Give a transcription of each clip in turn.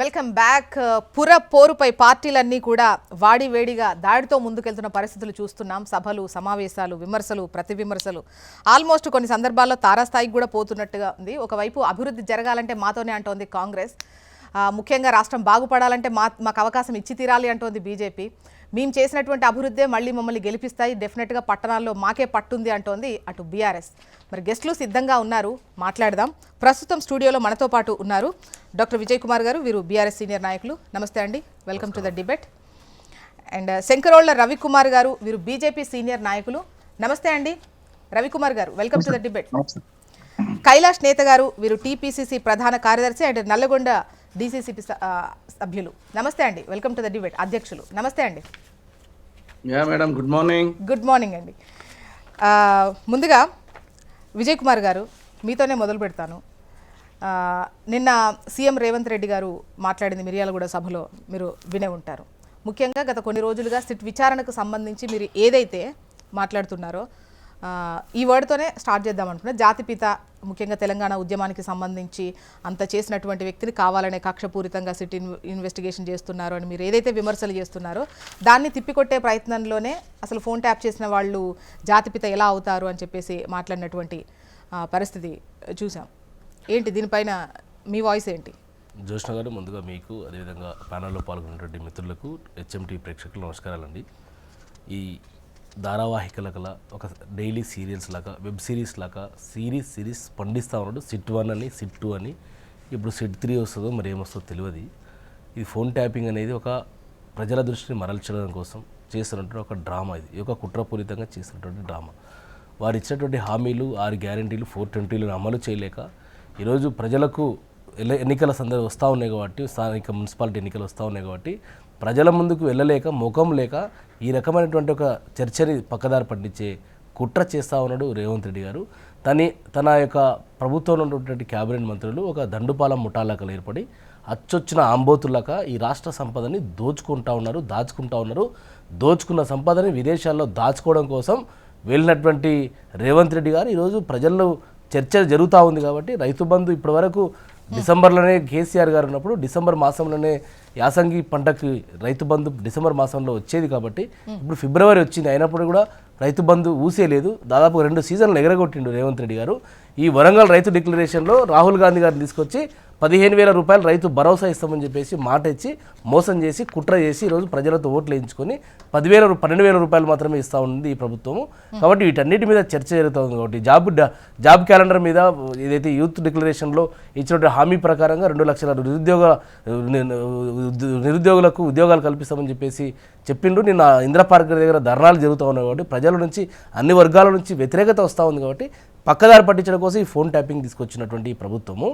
Welcome back. పుర పోరుపై పార్టీలన్నీ కూడా వాడివేడిగా దాడితో ముందుకెళ్తున్న పరిస్థితులు చూస్తున్నాం. సభలు, సమావేశాలు, విమర్శలు, ప్రతి విమర్శలు ఆల్మోస్ట్ కొన్ని సందర్భాల్లో తారాస్థాయికి కూడా పోతున్నట్టుగా ఉంది. ఒకవైపు అభివృద్ధి జరగాలంటే మాతోనే అంటోంది కాంగ్రెస్, ముఖ్యంగా రాష్ట్రం బాగుపడాలంటే మాకు అవకాశం ఇచ్చి తీరాలి అంటోంది బీజేపీ. మేము చేసినటువంటి అభివృద్ధే మళ్ళీ మమ్మల్ని గెలిపిస్తాయి, డెఫినెట్గా పట్టణాల్లో మాకే పట్టుంది అంటోంది అటు బీఆర్ఎస్. మరి గెస్టులు సిద్ధంగా ఉన్నారు, మాట్లాడదాం. ప్రస్తుతం స్టూడియోలో మనతో పాటు ఉన్నారు డాక్టర్ విజయ్ కుమార్ గారు, వీరు బీఆర్ఎస్ సీనియర్ నాయకులు. నమస్తే అండి, welcome to the debate. And Shankarolla Ravikumar గారు, వీరు బీజేపీ సీనియర్ నాయకులు. నమస్తే అండి రవికుమార్ గారు, welcome to the debate. Kailash Neta గారు, వీరు టీపీసీసీ ప్రధాన కార్యదర్శి అండ్ నల్లగొండ డీసీసీపీ సభ్యులు. నమస్తే అండి, వెల్కమ్ టు ద డిబేట్. అధ్యక్షులు నమస్తే అండి. Madam good morning. Good morning అండి. ముందుగా విజయ్ కుమార్ గారు, మీతోనే మొదలు పెడతాను. నిన్న సీఎం రేవంత్ రెడ్డి గారు మాట్లాడింది మిర్యాలగూడ సభలో మీరు వినే ఉంటారు. ముఖ్యంగా గత కొన్ని రోజులుగా సిట్ విచారణకు సంబంధించి మీరు ఏదైతే మాట్లాడుతున్నారో ఈ వర్డ్తోనే స్టార్ట్ చేద్దాం అనుకున్నా. జాతిపిత, ముఖ్యంగా తెలంగాణ ఉద్యమానికి సంబంధించి అంత చేసినటువంటి వ్యక్తిని కావాలనే కక్షపూరితంగా సిట్ ఇన్వెస్టిగేషన్ చేస్తున్నారు అని మీరు ఏదైతే విమర్శలు చేస్తున్నారో దాన్ని తిప్పికొట్టే ప్రయత్నంలోనే అసలు ఫోన్ ట్యాప్ చేసిన వాళ్ళు జాతిపిత ఎలా అవుతారు అని చెప్పేసి మాట్లాడినటువంటి పరిస్థితి చూసాం. ఏంటి దీనిపైన మీ వాయిస్ ఏంటి? జోష్ణ గారు, ముందుగా మీకు అదేవిధంగా ప్యానల్లో పాల్గొన్నటువంటి మిత్రులకు, హెచ్ఎంటీ ప్రేక్షకులు నమస్కారాలండి. ఈ ధారావాహికల కల ఒక డైలీ సీరియల్స్ లాగా, వెబ్ సిరీస్ లాగా సిరీస్ పండిస్తూ ఉన్నాడు. సిట్ 1 అని, సిట్ 2 అని, ఇప్పుడు సిట్ 3 వస్తుందో మరి ఏమొస్తుందో తెలియదు. ఇది ఫోన్ ట్యాపింగ్ అనేది ఒక ప్రజల దృష్టిని మరల్చడం కోసం చేస్తున్నటువంటి ఒక డ్రామా. ఇది ఒక కుట్రపూరితంగా చేస్తున్నటువంటి డ్రామా. వారు ఇచ్చినటువంటి హామీలు, 6 గ్యారంటీలు, 420లను అమలు చేయలేక ఈరోజు ప్రజలకు ఎన్నికల సందర్భం వస్తూ ఉన్నాయి కాబట్టి, స్థానిక మున్సిపాలిటీ ఎన్నికలు వస్తూ ఉన్నాయి కాబట్టి ప్రజల ముందుకు వెళ్ళలేక, ముఖం లేక ఈ రకమైనటువంటి ఒక చర్చని పక్కదారి పట్టించే కుట్ర చేస్తూ ఉన్నాడు రేవంత్ రెడ్డి గారు. తన యొక్క ప్రభుత్వంలో ఉన్నటువంటి క్యాబినెట్ మంత్రులు ఒక దండుపాలెం ముఠాలాగా ఏర్పడి అచ్చొచ్చిన ఆంబోతులాగా ఈ రాష్ట్ర సంపదని దాచుకుంటూ ఉన్నారు. దోచుకున్న సంపదని విదేశాల్లో దాచుకోవడం కోసం వెళ్ళినటువంటి రేవంత్ రెడ్డి గారు ఈరోజు ప్రజల్లో చర్చ జరుగుతూ ఉంది. కాబట్టి రైతు బంధు ఇప్పటి వరకు డిసెంబర్లోనే కేసీఆర్ గారు ఉన్నప్పుడు డిసెంబర్ మాసంలోనే యాసంగి పంటకి రైతు బంధు డిసెంబర్ మాసంలో వచ్చేది. కాబట్టి ఇప్పుడు ఫిబ్రవరి వచ్చింది, అయినప్పుడు కూడా రైతు బంధు ఊసేలేదు. దాదాపు 2 సీజన్లు ఎగరగొట్టిండు రేవంత్ రెడ్డి గారు. ఈ వరంగల్ రైతు డిక్లరేషన్లో రాహుల్ గాంధీ గారిని తీసుకొచ్చి 15,000 రూపాయలు రైతు భరోసా ఇస్తామని చెప్పేసి మాట ఇచ్చి మోసం చేసి కుట్ర చేసి ఈరోజు ప్రజలతో ఓట్లు వేయించుకొని 12,000 రూపాయలు మాత్రమే ఇస్తూ ఉంది ఈ ప్రభుత్వము. కాబట్టి వీటన్నిటి మీద చర్చ జరుగుతుంది. కాబట్టి జాబ్ క్యాలెండర్ మీద ఏదైతే యూత్ డిక్లరేషన్లో ఇచ్చినటువంటి హామీ ప్రకారంగా 2 లక్షల నిరుద్యోగులకు ఉద్యోగాలు కల్పిస్తామని చెప్పేసి చెప్పిండు. నిన్న ఇందిరా పార్క్ దగ్గర ధర్నాలు జరుగుతూ ఉన్నాయి. కాబట్టి ప్రజల నుంచి, అన్ని వర్గాల నుంచి వ్యతిరేకత వస్తూ ఉంది. కాబట్టి పక్కదారి పట్టించడం కోసం ఈ ఫోన్ ట్యాపింగ్ తీసుకొచ్చినటువంటి ఈ ప్రభుత్వము.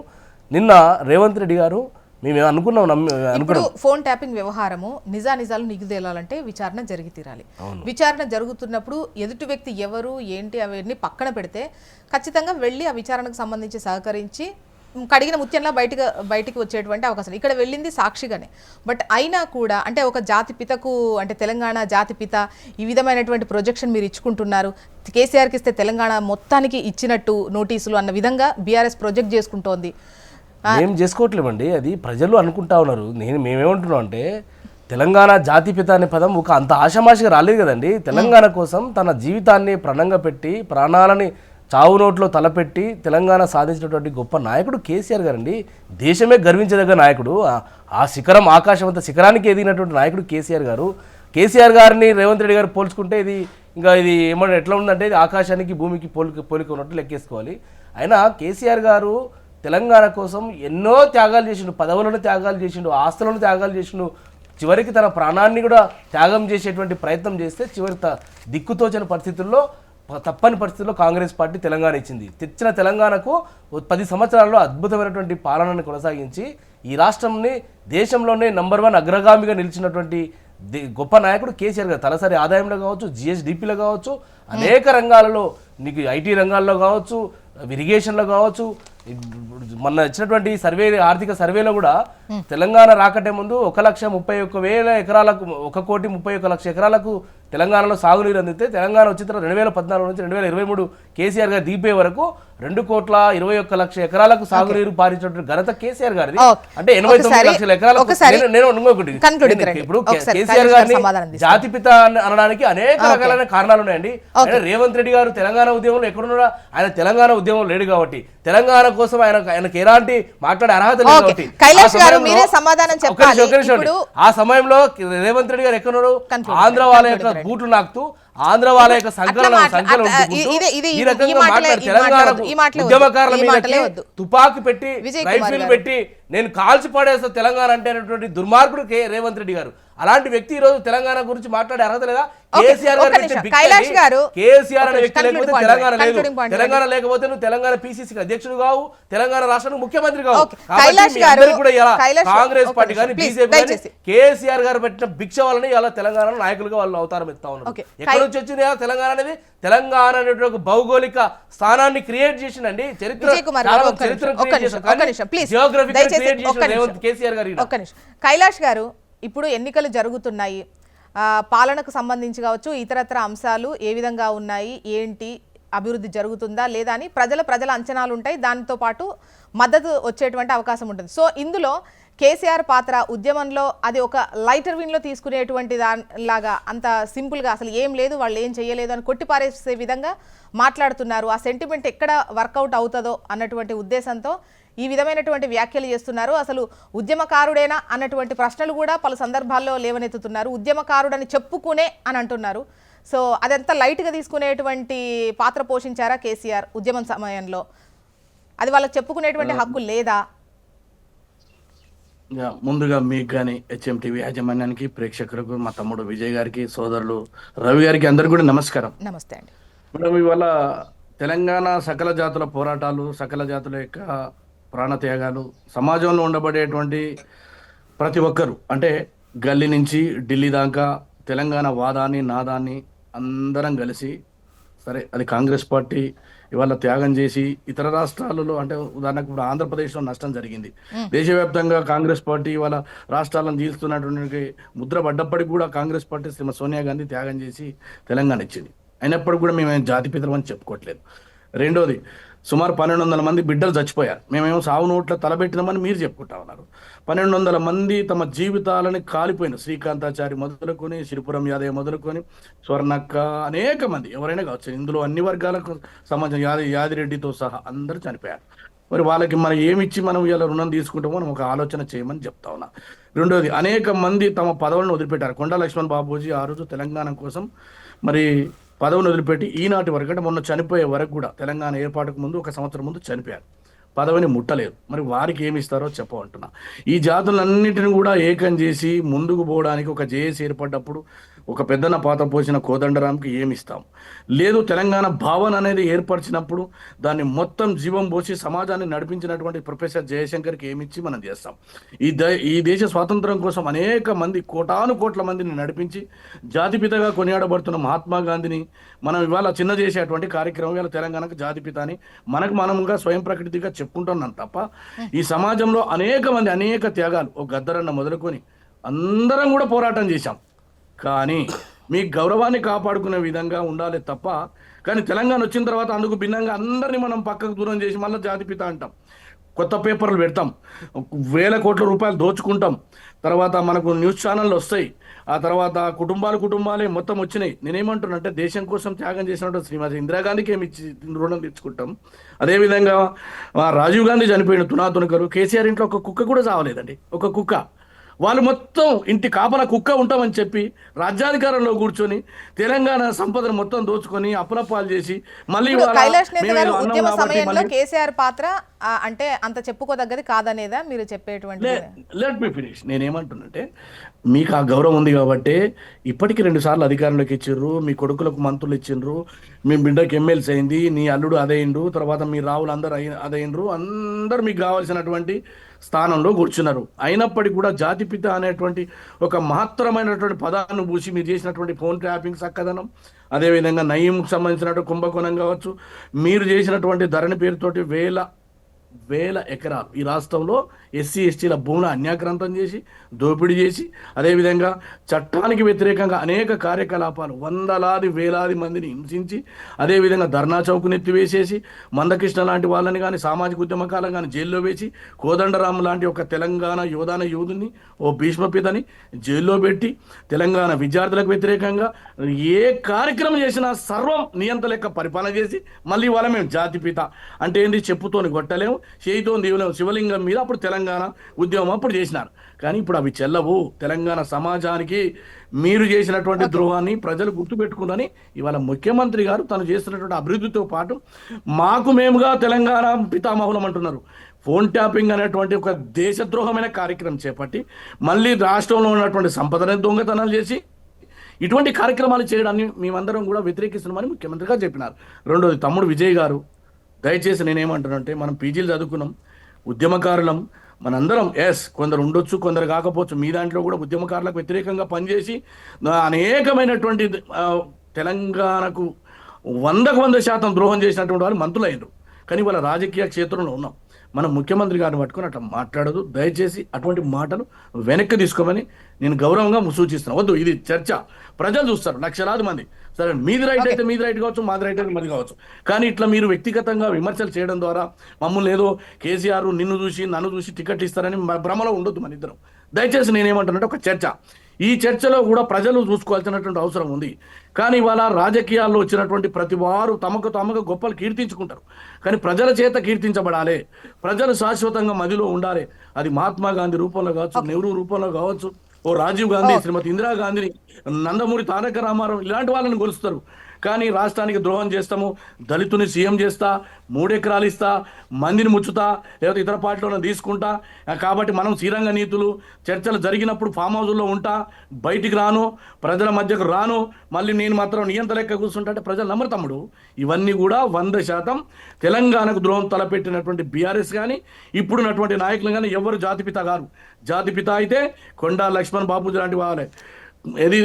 నిన్న రేవంత్ రెడ్డి గారు మేము అనుకున్నాం ఫోన్ ట్యాపింగ్ వ్యవహారము నిజాలు నిగుదేలాలంటే విచారణ జరిగి తీరాలి. విచారణ జరుగుతున్నప్పుడు ఎదుటి వ్యక్తి ఎవరు ఏంటి అవన్నీ పక్కన పెడితే ఖచ్చితంగా వెళ్ళి ఆ విచారణకు సంబంధించి సహకరించి కడిగిన ముత్యంలా బయటికి వచ్చేటువంటి అవకాశం. ఇక్కడ వెళ్ళింది సాక్షిగానే, బట్ అయినా కూడా అంటే ఒక జాతిపితకు, అంటే తెలంగాణ జాతిపిత ఈ విధమైనటువంటి ప్రొజెక్షన్ మీరు ఇచ్చుకుంటున్నారు. కేసీఆర్కి ఇస్తే తెలంగాణ మొత్తానికి ఇచ్చినట్టు నోటీసులు అన్న విధంగా బీఆర్ఎస్ ప్రొజెక్ట్ చేసుకుంటోంది. మేము చేసుకోవట్లేమండి, అది ప్రజలు అనుకుంటా ఉన్నారు. మేమేమంటున్నాం అంటే తెలంగాణ జాతిపిత అనే పదం ఒక అంత ఆషామాషిగా రాలేదు కదండి. తెలంగాణ కోసం తన జీవితాన్ని ప్రణంగా పెట్టి, ప్రాణాలని చావు నోట్లో తలపెట్టి తెలంగాణ సాధించినటువంటి గొప్ప నాయకుడు కేసీఆర్ గారండి. దేశమే గర్వించదగ్గ నాయకుడు. ఆ శిఖరం, ఆకాశం అంత శిఖరానికి ఎదిగినటువంటి నాయకుడు కేసీఆర్ గారు. కేసీఆర్ గారిని రేవంత్ రెడ్డి గారు పోల్చుకుంటే ఇది ఏమన్నా ఎట్లా ఉందంటే ఇది ఆకాశానికి భూమికి పోలిక ఉన్నట్టు లెక్కేసుకోవాలి. అయినా కేసీఆర్ గారు తెలంగాణ కోసం ఎన్నో త్యాగాలు చేసిండు, పదవులను త్యాగాలు చేసిండు, ఆస్తులను త్యాగాలు చేసిండు, చివరికి తన ప్రాణాన్ని కూడా త్యాగం చేసేటువంటి ప్రయత్నం చేస్తే చివరి దిక్కుతోచని పరిస్థితుల్లో, తప్పని పరిస్థితుల్లో కాంగ్రెస్ పార్టీ తెలంగాణ ఇచ్చింది. తెచ్చిన తెలంగాణకు 10 సంవత్సరాల్లో అద్భుతమైనటువంటి పాలనను కొనసాగించి ఈ రాష్ట్రంని దేశంలోనే నంబర్ 1 అగ్రగామిగా నిలిచినటువంటి గొప్ప నాయకుడు కేసీఆర్ గారు. తలసరి ఆదాయంలో కావచ్చు, జిఎస్డిపిలో కావచ్చు, అనేక రంగాలలో, నీకు ఐటీ రంగాల్లో కావచ్చు, ఇరిగేషన్లో కావచ్చు, మొన్న ఇచ్చినటువంటి ఆర్థిక సర్వేలో కూడా తెలంగాణ రాకటే ముందు 1,31,000 ఎకరాలకు 1,31,00,000 ఎకరాలకు తెలంగాణలో సాగునీరు అందితే తెలంగాణ వచ్చిన తర్వాత 2014 నుంచి 2023 కేసీఆర్ గారు దిగిపోయే వరకు 2,21,00,000 ఎకరాలకు సాగునీరు పారించినటువంటి ఘనత కేసీఆర్ గారిది. అంటే 89 లక్షల ఎకరాలకు. నేను ఇంకొకటి, ఇప్పుడు కేసీఆర్ గారిని జాతిపిత అనడానికి అనేక రకాలైన కారణాలు ఉన్నాయండి. రేవంత్ రెడ్డి గారు తెలంగాణ ఉద్యమంలో ఎక్కడున్నారా? ఆయన తెలంగాణ ఉద్యమం లేడు కాబట్టి, తెలంగాణ కోసం ఆయనకు ఎలాంటి మాట్లాడే అర్హత లేదు కాబట్టి ఆ సమయంలో రేవంత్ రెడ్డి గారు ఎక్కడున్నారు? ఆంధ్ర వాళ్ళ యొక్క బూట్లు నాకుతూ, ఆంధ్ర వాళ్ళ యొక్క సంకలనం ఈ రకంగా మాట్లాడు తెలంగాణకు ఉద్యమకారుల మీద తుపాకి పెట్టి రైఫిల్ పెట్టి నేను కాల్చి పడేస్తా తెలంగాణ అంటే అనేటువంటి దుర్మార్గుడు రేవంత్ రెడ్డి గారు. అలాంటి వ్యక్తి ఈ రోజు తెలంగాణ గురించి మాట్లాడే అర్హత లేదా? కేసీఆర్ కేసీఆర్ అనే వ్యక్తి లేకపోతే తెలంగాణ లేదు. తెలంగాణ లేకపోతే నువ్వు తెలంగాణ పిసిసి అధ్యక్షుడు కావు, తెలంగాణ రాష్ట్రానికి ముఖ్యమంత్రి కావు. కాంగ్రెస్ పార్టీ కానీ బీజేపీ కానీ కేసీఆర్ గారు పెట్టిన భిక్ష వలని ఇలా తెలంగాణ నాయకులుగా వాళ్ళు అవతారం ఎత్తా ఉన్నారు. ఎక్కడి నుంచి వచ్చింది తెలంగాణ అనేది? తెలంగాణ అనేటువంటి ఒక భౌగోళిక స్థానాన్ని క్రియేట్ చేసిందండి. కైలాష్ గారు, ఇప్పుడు ఎన్నికలు జరుగుతున్నాయి, పాలనకు సంబంధించి కావచ్చు, ఇతరత్ర అంశాలు ఏ విధంగా ఉన్నాయి, ఏంటి, అభివృద్ధి జరుగుతుందా లేదా అని ప్రజల అంచనాలు ఉంటాయి. దానితో పాటు మద్దతు వచ్చేటువంటి అవకాశం ఉంటుంది. సో ఇందులో కేసీఆర్ పాత్ర ఉద్యమంలో అది ఒక లైటర్ విన్లో తీసుకునేటువంటి దానిలాగా అంత సింపుల్గా అసలు ఏం లేదు, వాళ్ళు ఏం చేయలేదు అని కొట్టిపారేసే విధంగా మాట్లాడుతున్నారు. ఆ సెంటిమెంట్ ఎక్కడ వర్కౌట్ అవుతుందో అన్నటువంటి ఉద్దేశంతో ఈ విధమైనటువంటి వ్యాఖ్యలు చేస్తున్నారు. అసలు ఉద్యమకారుడేనా అన్నటువంటి ప్రశ్నలు కూడా పలు సందర్భాల్లో లేవనెత్తుతున్నారు. ఉద్యమకారుడని చెప్పుకునే అని అంటున్నారు. సో అదంతా లైట్గా తీసుకునేటువంటి పాత్ర పోషించారా కేసీఆర్ ఉద్యమం సమయంలో? అది వాళ్ళకి చెప్పుకునేటువంటి హక్కు లేదా? ముందుగా మీకు కానీ హెచ్ఎంటీవీ యాజమాన్యానికి, ప్రేక్షకులకు, మా తమ్ముడు విజయ్ గారికి, సోదరులు రవి గారికి అందరికీ కూడా నమస్కారం. నమస్తే అండి. మేడం, ఇవాళ తెలంగాణ సకల జాతుల పోరాటాలు, సకల జాతుల యొక్క ప్రాణత్యాగాలు, సమాజంలో ఉండబడేటువంటి ప్రతి ఒక్కరు అంటే గల్లీ నుంచి ఢిల్లీ దాకా తెలంగాణ వాదాన్ని నాదాన్ని అందరం కలిసి, సరే అది కాంగ్రెస్ పార్టీ ఇవాళ త్యాగం చేసి ఇతర రాష్ట్రాలలో అంటే ఉదాహరణకు ఇప్పుడు ఆంధ్రప్రదేశ్లో నష్టం జరిగింది. దేశవ్యాప్తంగా కాంగ్రెస్ పార్టీ ఇవాళ రాష్ట్రాలను జీల్స్తున్నటువంటి ముద్ర పడ్డప్పటికి కూడా కాంగ్రెస్ పార్టీ శ్రీమతి సోనియా గాంధీ త్యాగం చేసి తెలంగాణ ఇచ్చింది. అయినప్పటికీ కూడా మేము జాతిపితరం అని చెప్పుకోవట్లేదు. రెండోది, సుమారు 1,200 మంది బిడ్డలు చచ్చిపోయారు. మేమేమో సావు నోట్ల తలబెట్టినామని మీరు చెప్పుకుంటా ఉన్నారు. 1,200 మంది తమ జీవితాలని కాలిపోయిన శ్రీకాంతాచారి మొదలుకొని, శ్రీపురం యాదయ్య మొదలుకొని, స్వర్ణక్క, అనేక మంది ఎవరైనా కావచ్చు, ఇందులో అన్ని వర్గాలకు సంబంధించిన యాదిరెడ్డితో సహా అందరూ చనిపోయారు. మరి వాళ్ళకి మనం ఏమిచ్చి మనం ఇలా రుణం తీసుకుంటామో మనం ఒక ఆలోచన చేయమని చెప్తా ఉన్నా. రెండోది, అనేక మంది తమ పదవులను వదిలిపెట్టారు. కొండా లక్ష్మణ్ బాబూజీ ఆ రోజు తెలంగాణ కోసం మరి పదవిని వదిలిపెట్టి ఈనాటి వరకు అంటే మొన్న చనిపోయే వరకు కూడా తెలంగాణ ఏర్పాటుకు ముందు 1 సంవత్సరం ముందు చనిపోయారు. పదవిని ముట్టలేదు. మరి వారికి ఏమి ఇస్తారో చెప్పమంటున్నా. ఈ జాతులన్నింటిని కూడా ఏకం చేసి ముందుకు పోవడానికి ఒక జేఏసీ ఏర్పడ్డప్పుడు ఒక పెద్దన పాత పోసిన కోదండరాంకి ఏమి ఇస్తాం? లేదు, తెలంగాణ భావన అనేది ఏర్పరిచినప్పుడు దాన్ని మొత్తం జీవం పోసి సమాజాన్ని నడిపించినటువంటి ప్రొఫెసర్ జయశంకర్కి ఏమిచ్చి మనం చేస్తాం? ఈ దేశ స్వాతంత్రం కోసం అనేక మంది కోట్ల మందిని నడిపించి జాతిపితగా కొనియాడబడుతున్న మహాత్మా గాంధీని మనం ఇవాళ చిన్న చేసేటువంటి కార్యక్రమం ఇవాళ తెలంగాణకు జాతిపిత అని మనముగా స్వయం ప్రకృతిగా చెప్పుకుంటున్నాం తప్ప ఈ సమాజంలో అనేక త్యాగాలు, ఒక గద్దరన్న మొదలుకొని అందరం కూడా పోరాటం చేశాం. కానీ మీ గౌరవాన్ని కాపాడుకునే విధంగా ఉండాలి తప్ప, కానీ తెలంగాణ వచ్చిన తర్వాత అందుకు భిన్నంగా అందరినీ మనం పక్కకు దూరం చేసి మళ్ళీ జాతిపిత అంటాం. కొత్త పేపర్లు పెడతాం, 1,000 కోట్ల రూపాయలు దోచుకుంటాం, తర్వాత మనకు న్యూస్ ఛానళ్ళు వస్తాయి, ఆ తర్వాత కుటుంబాలే మొత్తం వచ్చినాయి. నేనేమంటున్నా అంటే దేశం కోసం త్యాగం చేసినట్టు శ్రీమతి ఇందిరాగాంధీకి ఏమి ఇచ్చి రుణం తెచ్చుకుంటాం. అదేవిధంగా రాజీవ్ గాంధీ చనిపోయిన తునాతునకరు, కేసీఆర్ ఇంట్లో ఒక కుక్క కూడా చావలేదండి. ఒక కుక్క, వాళ్ళు మొత్తం ఇంటి కాపల కుక్క ఉంటామని చెప్పి రాజ్యాధికారంలో కూర్చొని తెలంగాణ సంపదను మొత్తం దోచుకొని అప్పులపాలు చేసి మళ్ళీ కైలాష్ నేత గారు ఉద్యమ సమయంలో కేసీఆర్ పాత్ర అంటే అంత చెప్పుకోదగ్గది కాదనేదా మీరు చెప్పేటువంటి? Let me finish. నేనేమంటున్నంటే మీకు ఆ గౌరవం ఉంది కాబట్టి ఇప్పటికి 2 సార్లు అధికారంలోకి ఇచ్చిర్రు, మీ కొడుకులకు మంత్రులు ఇచ్చిండ్రు, మీ బిడ్డకి ఎమ్మెల్సీ అయింది, నీ అల్లుడు అదయిండు, తర్వాత మీ రావులు అందరూ అదయిండ్రు, అందరూ మీకు కావాల్సినటువంటి స్థానంలో కూర్చున్నారు. అయినప్పటికీ కూడా జాతిపిత అనేటువంటి ఒక మహత్తరమైనటువంటి పదాన్ని పూసి మీరు చేసినటువంటి ఫోన్ ట్యాపింగ్ చక్కదనం, అదేవిధంగా నయీంకి సంబంధించినటువంటి కుంభకోణం కావచ్చు, మీరు చేసినటువంటి ధరణి పేరుతోటి వేల ఎకరాలు ఈ రాష్ట్రంలో ఎస్సీ ఎస్టీల భూములు అన్యాక్రాంతం చేసి దోపిడీ చేసి, అదేవిధంగా చట్టానికి వ్యతిరేకంగా అనేక కార్యకలాపాలు, వందలాది వేలాది మందిని హింసించి, అదేవిధంగా ధర్నా చౌకుని ఎత్తివేసేసి మందకృష్ణ లాంటి వాళ్ళని కానీ సామాజిక ఉద్యమకాలను కానీ జైల్లో వేసి, కోదండరాం లాంటి ఒక తెలంగాణ యోధుని ఓ భీష్మపితని జైల్లో పెట్టి, తెలంగాణ విద్యార్థులకు వ్యతిరేకంగా ఏ కార్యక్రమం చేసినా సర్వం నియంత లెక్క పరిపాలన చేసి, మళ్ళీ వాళ్ళ మేము జాతిపిత అంటే ఏంటి, చెప్పుతోని కొట్టలేము, చేయితో దేవులేము, శివలింగం మీద అప్పుడు తెలంగాణ ఉద్యమం అప్పుడు చేసినారు. కానీ ఇప్పుడు అవి చెల్లవు. తెలంగాణ సమాజానికి మీరు చేసినటువంటి ద్రోహాన్ని ప్రజలు గుర్తుపెట్టుకుందని ఇవాళ ముఖ్యమంత్రి గారు తను చేస్తున్నటువంటి అభివృద్ధితో పాటు మాకు మేముగా తెలంగాణ పితామహులం అంటున్నారు. ఫోన్ ట్యాపింగ్ అనేటువంటి ఒక దేశద్రోహమైన కార్యక్రమం చేపట్టి మళ్ళీ రాష్ట్రంలో ఉన్నటువంటి సంపదను దొంగతనాలు చేసి ఇటువంటి కార్యక్రమాలు చేయడాన్ని మేమందరం కూడా వ్యతిరేకిస్తున్నామని ముఖ్యమంత్రి గారు చెప్పినారు. రెండోది, తమ్ముడు విజయ్ గారు, దయచేసి నేనేమంటానంటే మనం పీజీలు చదువుకున్నాం, ఉద్యమకారులం, మనందరం కొందరు ఉండొచ్చు, కొందరు కాకపోవచ్చు. మీ దాంట్లో కూడా ఉద్యమకారులకు వ్యతిరేకంగా పనిచేసి అనేకమైనటువంటి తెలంగాణకు 100% ద్రోహం చేసినటువంటి వాళ్ళు మంత్రులయ్యారు. కానీ వాళ్ళ రాజకీయ క్షేత్రంలో ఉన్నాం. మనం ముఖ్యమంత్రి గారిని పట్టుకొని అట్లా మాట్లాడదు. దయచేసి అటువంటి మాటలు వెనక్కి తీసుకోమని నేను గౌరవంగా సూచిస్తున్నాను. వద్దు, ఇది చర్చ, ప్రజలు చూస్తారు, లక్షలాది మంది. సరే, మీది రైట్ అయితే మీది రైట్ కావచ్చు, మాది రైట్ అయితే మాది కావచ్చు. కానీ ఇట్లా మీరు వ్యక్తిగతంగా విమర్శలు చేయడం ద్వారా మమ్మల్ని ఏదో కేసీఆర్ నిన్ను చూసి నన్ను చూసి టికెట్ ఇస్తారని భ్రమలో ఉండొద్దు మన ఇద్దరం. దయచేసి నేనేమంటానంటే ఒక చర్చ, ఈ చర్చలో కూడా ప్రజలు చూసుకోవాల్సినటువంటి అవసరం ఉంది. కానీ ఇవాళ రాజకీయాల్లో వచ్చినటువంటి ప్రతి వారు తమకు గొప్పలు కీర్తించుకుంటారు. కానీ ప్రజల చేత కీర్తించబడాలి, ప్రజలు శాశ్వతంగా మదిలో ఉండాలి. అది మహాత్మా గాంధీ రూపంలో కావచ్చు, నెహ్రూ రూపంలో కావచ్చు, ఓ రాజీవ్ గాంధీ, శ్రీమతి ఇందిరాగాంధీని, నందమూరి తారక రామారావు, ఇలాంటి వాళ్ళని కొలుస్తారు. కానీ రాష్ట్రానికి ద్రోహం చేస్తాము, దళితుని సీఎం చేస్తా, 3 ఎకరాలు ఇస్తా, మందిని ముచ్చుతా, లేకపోతే ఇతర పార్టీలను తీసుకుంటా, కాబట్టి మనం శ్రీరంగ నీతులు చర్చలు జరిగినప్పుడు ఫామ్ హౌస్లో ఉంటా, బయటికి రాను, ప్రజల మధ్యకు రాను, మళ్ళీ నేను మాత్రం నియంత లెక్క కూర్చుంటా అంటే ప్రజలు నమ్మరు తమ్ముడు. ఇవన్నీ కూడా 100% తెలంగాణకు ద్రోహం తలపెట్టినటువంటి బీఆర్ఎస్ కానీ ఇప్పుడున్నటువంటి నాయకులు కానీ ఎవరు జాతిపిత గారు. జాతిపిత అయితే కొండా లక్ష్మణ్ బాబు లాంటి వాళ్ళే. ఇది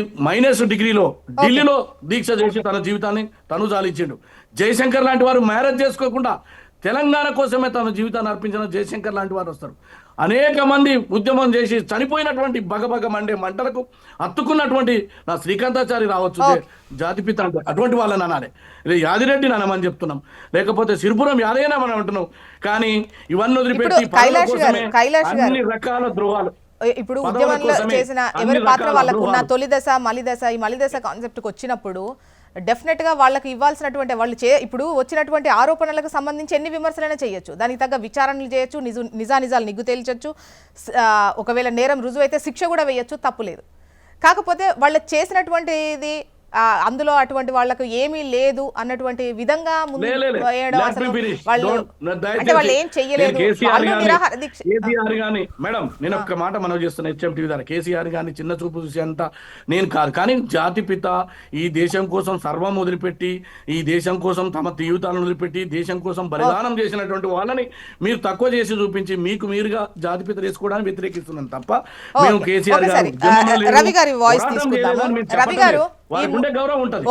-డిగ్రీలో ఢిల్లీలో దీక్ష చేసి తన జీవితాన్ని తను జాలించిండు. జయశంకర్ లాంటి వారు మ్యారేజ్ చేసుకోకుండా తెలంగాణ కోసమే తన జీవితాన్ని అర్పించిన జయశంకర్ లాంటి వారు వస్తారు. అనేక మంది ఉద్యమం చేసి చనిపోయినటువంటి బగబగ మండే మంటలకు అత్తుకున్నటువంటి నా శ్రీకాంతాచారి రావచ్చు, జాతిపిత అంటే అటువంటి వాళ్ళని అనాలి. యాదిరెడ్డి అనమని చెప్తున్నాం, లేకపోతే సిరిపురం యాదయ్యనే మనం అంటున్నాం. కానీ ఇవన్నీ వదిలిపెట్టి అన్ని రకాల ద్రోహాలు, ఇప్పుడు ఉద్యమంలో చేసిన ఎవరి పాత్ర వాళ్ళకు ఉన్న తొలి దశ, మలి దశ, ఈ మలి దశ కాన్సెప్ట్కి వచ్చినప్పుడు డెఫినెట్ గా వాళ్ళకి ఇవ్వాల్సినటువంటి వాళ్ళు ఇప్పుడు వచ్చినటువంటి ఆరోపణలకు సంబంధించి ఎన్ని విమర్శలైనా చేయొచ్చు, దానికి తగ్గ విచారణలు చేయొచ్చు, నిజానిజాలు నిగ్గు తేల్చొచ్చు, ఒకవేళ నేరం రుజువు అయితే శిక్ష కూడా వేయొచ్చు, తప్పులేదు. కాకపోతే వాళ్ళు చేసినటువంటిది అందులో అటువంటి వాళ్ళకు ఏమీ లేదు అన్నటువంటి విధంగా ముందు వాళ్ళు ఏం చెయ్యలేదు. కేసీఆర్ గాని, మేడం నేను ఒక్క మాట మనం చేస్తున్నా హెచ్ఎంటీవీ ద్వారా, కేసీఆర్ గాని చిన్న చూపు చూసి అంత నేను కాదు. కానీ జాతిపిత ఈ దేశం కోసం సర్వం వదిలిపెట్టి, ఈ దేశం కోసం తమ జీవితాలను వదిలిపెట్టి దేశం కోసం బలిదానం చేసినటువంటి వాళ్ళని మీరు తక్కువ చేసి చూపించి మీకు మీరుగా జాతిపిత చేసుకోవడానికి వ్యతిరేకిస్తున్నాను తప్ప మేము కేసీఆర్ గారు రవి గారి వాయిస్ తీసుకుందాము. రవి గారు,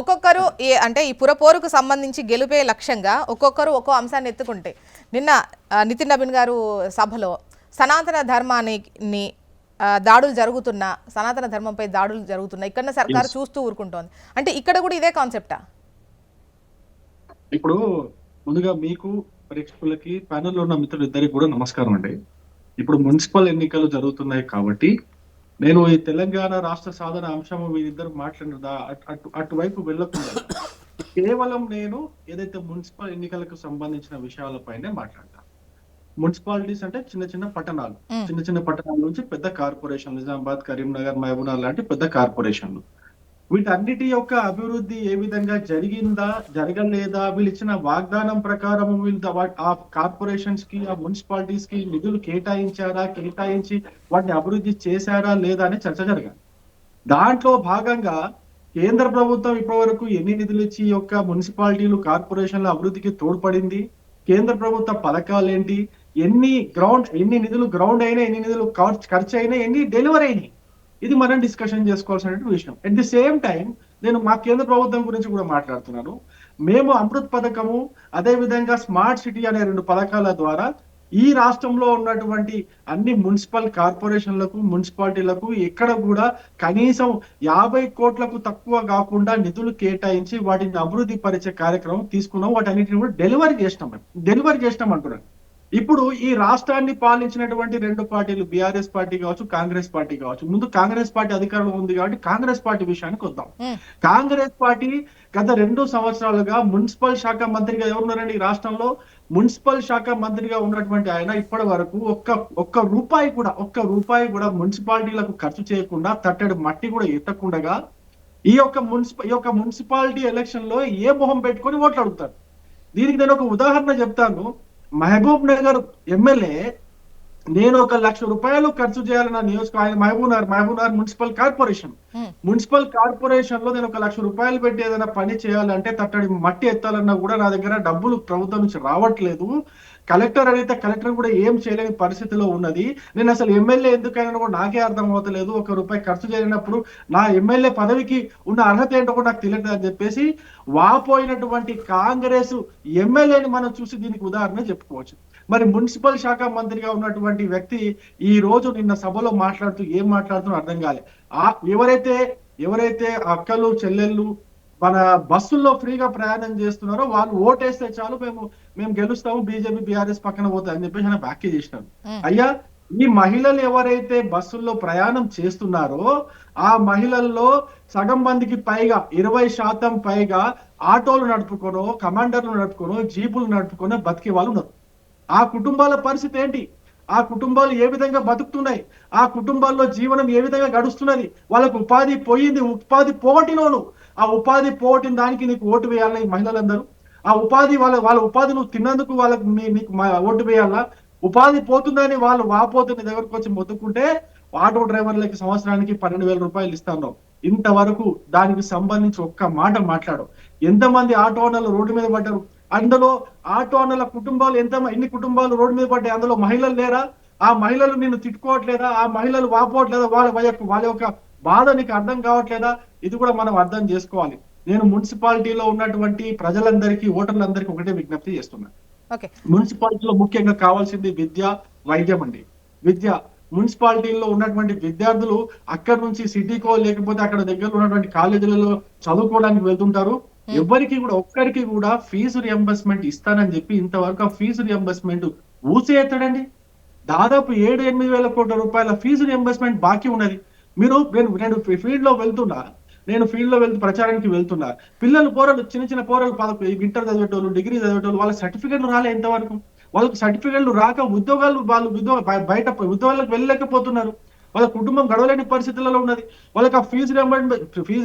ఒక్కొక్కరు అంటే ఈ పురపోరుకు సంబంధించి గెలుపే లక్ష్యంగా ఒక్కొక్కరు ఒక్కో అంశాన్ని ఎత్తుకుంటే, నిన్న నితిన్ నబీన్ గారు సభలో సనాతన ధర్మాన్ని దాడులు జరుగుతున్నా, సనాతన ధర్మంపై దాడులు జరుగుతున్నా, ఇక్కడ సర్కారు చూస్తూ ఊరుకుంటోంది అంటే ఇక్కడ కూడా ఇదే కాన్సెప్టా? ఇప్పుడు ముందుగా మీకు ప్రేక్షకులకి ప్యానెల్లో ఉన్న మిత్రులు ఇద్దరికి కూడా నమస్కారం అండి. ఇప్పుడు మున్సిపల్ ఎన్నికలు జరుగుతున్నాయి కాబట్టి నేను ఈ తెలంగాణ రాష్ట్ర సాధన అంశం వీరిద్దరు మాట్లాడినదా అటువైపు వెళ్ళకుండా కేవలం నేను ఏదైతే మున్సిపల్ ఎన్నికలకు సంబంధించిన విషయాలపైనే మాట్లాడతాను. మున్సిపాలిటీస్ అంటే చిన్న చిన్న పట్టణాల నుంచి పెద్ద కార్పొరేషన్, నిజామాబాద్, కరీంనగర్, మహబూబ్నగర్ లాంటి పెద్ద కార్పొరేషన్లు. వీటన్నిటి యొక్క అభివృద్ధి ఏ విధంగా జరిగిందా జరగలేదా, వీళ్ళు ఇచ్చిన వాగ్దానం ప్రకారం వీళ్ళు ఆ కార్పొరేషన్స్ కి ఆ మున్సిపాలిటీస్ కి నిధులు కేటాయించి వాటిని అభివృద్ధి చేశారా లేదా అనే చర్చ జరగాలి. దాంట్లో భాగంగా కేంద్ర ప్రభుత్వం ఇప్పటివరకు ఎన్ని నిధులు ఇచ్చి ఈ యొక్క మున్సిపాలిటీలు కార్పొరేషన్ల అభివృద్ధికి తోడ్పడింది, కేంద్ర ప్రభుత్వ పథకాలు ఏంటి, ఎన్ని నిధులు గ్రౌండ్ అయినా, ఎన్ని నిధులు ఖర్చు అయినా, ఎన్ని డెలివరీ అయినాయి, ఇది మనం డిస్కషన్ చేసుకోవాల్సిన విషయం. అట్ ది సేమ్ టైం నేను మా కేంద్ర ప్రభుత్వం గురించి కూడా మాట్లాడుతున్నాను. మేము అమృత్ పథకము, అదే విధంగా స్మార్ట్ సిటీ అనే 2 పథకాల ద్వారా ఈ రాష్ట్రంలో ఉన్నటువంటి అన్ని మున్సిపల్ కార్పొరేషన్లకు, మున్సిపాలిటీలకు ఎక్కడ కూడా కనీసం 50 కోట్లకు తక్కువ కాకుండా నిధులు కేటాయించి వాటిని అభివృద్ధి పరిచే కార్యక్రమం తీసుకున్నాం. వాటన్నిటిని కూడా డెలివరీ చేసినాం అంటున్నాను. ఇప్పుడు ఈ రాష్ట్రాన్ని పాలించినటువంటి 2 పార్టీలు, బీఆర్ఎస్ పార్టీ కావచ్చు, కాంగ్రెస్ పార్టీ కావచ్చు. ముందు కాంగ్రెస్ పార్టీ అధికారంలో ఉంది కాబట్టి కాంగ్రెస్ పార్టీ విషయానికి వద్దాం. కాంగ్రెస్ పార్టీ గత 2 సంవత్సరాలుగా మున్సిపల్ శాఖ మంత్రిగా ఎవరున్నారండి ఈ రాష్ట్రంలో? మున్సిపల్ శాఖ మంత్రిగా ఉన్నటువంటి ఆయన ఇప్పటి వరకు ఒక్క రూపాయి కూడా మున్సిపాలిటీలకు ఖర్చు చేయకుండా, తట్టడి మట్టి కూడా ఎత్తకుండగా ఈ యొక్క మున్సిపాలిటీ ఎలక్షన్ లో ఏ మొహం పెట్టుకొని ఓట్లు అడుగుతారు? దీనికి నేను ఒక ఉదాహరణ చెప్తాను. మహబూబ్ నగర్ ఎమ్మెల్యే నేను 1 లక్ష రూపాయలు ఖర్చు చేయాలన్న నియోజకవర్గం మహబూబ్ నగర్ మున్సిపల్ కార్పొరేషన్ లో నేను 1 లక్ష రూపాయలు పెట్టి ఏదైనా పని చేయాలంటే, తట్టడి మట్టి ఎత్తాలన్నా కూడా నా దగ్గర డబ్బులు ప్రభుత్వం నుంచి రావట్లేదు. కలెక్టర్ అడిగితే కలెక్టర్ కూడా ఏం చేయలేని పరిస్థితిలో ఉన్నది. నేను అసలు ఎమ్మెల్యే ఎందుకైనా కూడా నాకే అర్థం అవుతలేదు. 1 రూపాయి ఖర్చు చేయనప్పుడు నా ఎమ్మెల్యే పదవికి ఉన్న అర్హత ఏంటో కూడా నాకు తెలియదు అని చెప్పేసి వాపోయినటువంటి కాంగ్రెస్ ఎమ్మెల్యేని మనం చూసి దీనికి ఉదాహరణ చెప్పుకోవచ్చు. మరి మున్సిపల్ శాఖ మంత్రిగా ఉన్నటువంటి వ్యక్తి ఈ రోజు నిన్న సభలో ఏం మాట్లాడుతున్నా అర్థం కాలే. ఎవరైతే అక్కలు చెల్లెళ్ళు మన బస్సుల్లో ఫ్రీగా ప్రయాణం చేస్తున్నారో వాళ్ళు ఓటేస్తే చాలు, మేము గెలుస్తాము, బీజేపీ బీఆర్ఎస్ పక్కన పోతాయి అని చెప్పేసి ఆయన వ్యాఖ్య చేసినారు. అయ్యా, ఈ మహిళలు ఎవరైతే బస్సుల్లో ప్రయాణం చేస్తున్నారో ఆ మహిళల్లో సగం మందికి పైగా 20% పైగా ఆటోలు నడుపుకోనో, కమాండర్లు నడుపుకోనో, జీపులు నడుపుకోనో బతికే వాళ్ళు ఉన్నారు. ఆ కుటుంబాల పరిస్థితి ఏంటి? ఆ కుటుంబాలు ఏ విధంగా బతుకుతున్నాయి? ఆ కుటుంబాల్లో జీవనం ఏ విధంగా గడుస్తున్నది? వాళ్ళకు ఉపాధి పోయింది. ఉపాధి పోగొట్టినోను, ఆ ఉపాధి పోగొట్టిన దానికి నీకు ఓటు వేయాలని మహిళలందరూ. ఆ ఉపాధి వాళ్ళ ఉపాధి నువ్వు తిన్నందుకు వాళ్ళకు నీకు ఓటు వేయాలా? ఉపాధి పోతుందని వాళ్ళు వాపోతున్న దగ్గరకు వచ్చి మొత్తుకుంటే ఆటో డ్రైవర్లకి సంవత్సరానికి 12,000 రూపాయలు ఇస్తాను. ఇంతవరకు దానికి సంబంధించి ఒక్క మాట మాట్లాడు. ఎంతమంది ఆటో ఓనర్లు రోడ్డు మీద పడ్డారు? అందులో ఆటో ఓనర్ల కుటుంబాలు ఎన్ని కుటుంబాలు రోడ్డు మీద పడ్డాయి? అందులో మహిళలు లేరా? ఆ మహిళలు నిన్ను తిట్టుకోవట్లేదా? ఆ మహిళలు వాపోవట్లేదా? వాళ్ళ యొక్క బాధ నీకు అర్థం కావట్లేదా? ఇది కూడా మనం అర్థం చేసుకోవాలి. నేను మున్సిపాలిటీలో ఉన్నటువంటి ప్రజలందరికీ, ఓటర్లందరికీ ఒకటే విజ్ఞప్తి చేస్తున్నా. మున్సిపాలిటీలో ముఖ్యంగా కావాల్సింది విద్య, వైద్యం అండి. మున్సిపాలిటీల్లో ఉన్నటువంటి విద్యార్థులు అక్కడి నుంచి సిటీకో లేకపోతే అక్కడ దగ్గర ఉన్నటువంటి కాలేజీలలో చదువుకోవడానికి వెళ్తుంటారు. ఎవరికి కూడా ఒక్కరికి కూడా ఫీజు రియంబర్స్మెంట్ ఇస్తానని చెప్పి ఇంతవరకు ఆ ఫీజు రియంబర్స్మెంట్ ఊసే ఎత్తడండి. దాదాపు 7-8 వేల కోట్ల రూపాయల ఫీజు రియంబర్స్మెంట్ బాకీ ఉన్నది. నేను ఫీల్డ్ లో వెళ్తూ ప్రచారానికి వెళ్తున్నా. పోరలు చిన్న పోరలు ఇంటర్ చదివేటోళ్ళు, డిగ్రీ చదివేటోళ్ళు, వాళ్ళ సర్టిఫికెట్లు రాలే ఇంతవరకు. వాళ్ళకి సర్టిఫికెట్లు రాక బయట ఉద్యోగాలకు వెళ్ళలేకపోతున్నారు. వాళ్ళ కుటుంబం గడవలేని పరిస్థితులలో ఉన్నది. వాళ్ళకి ఆ ఫీజు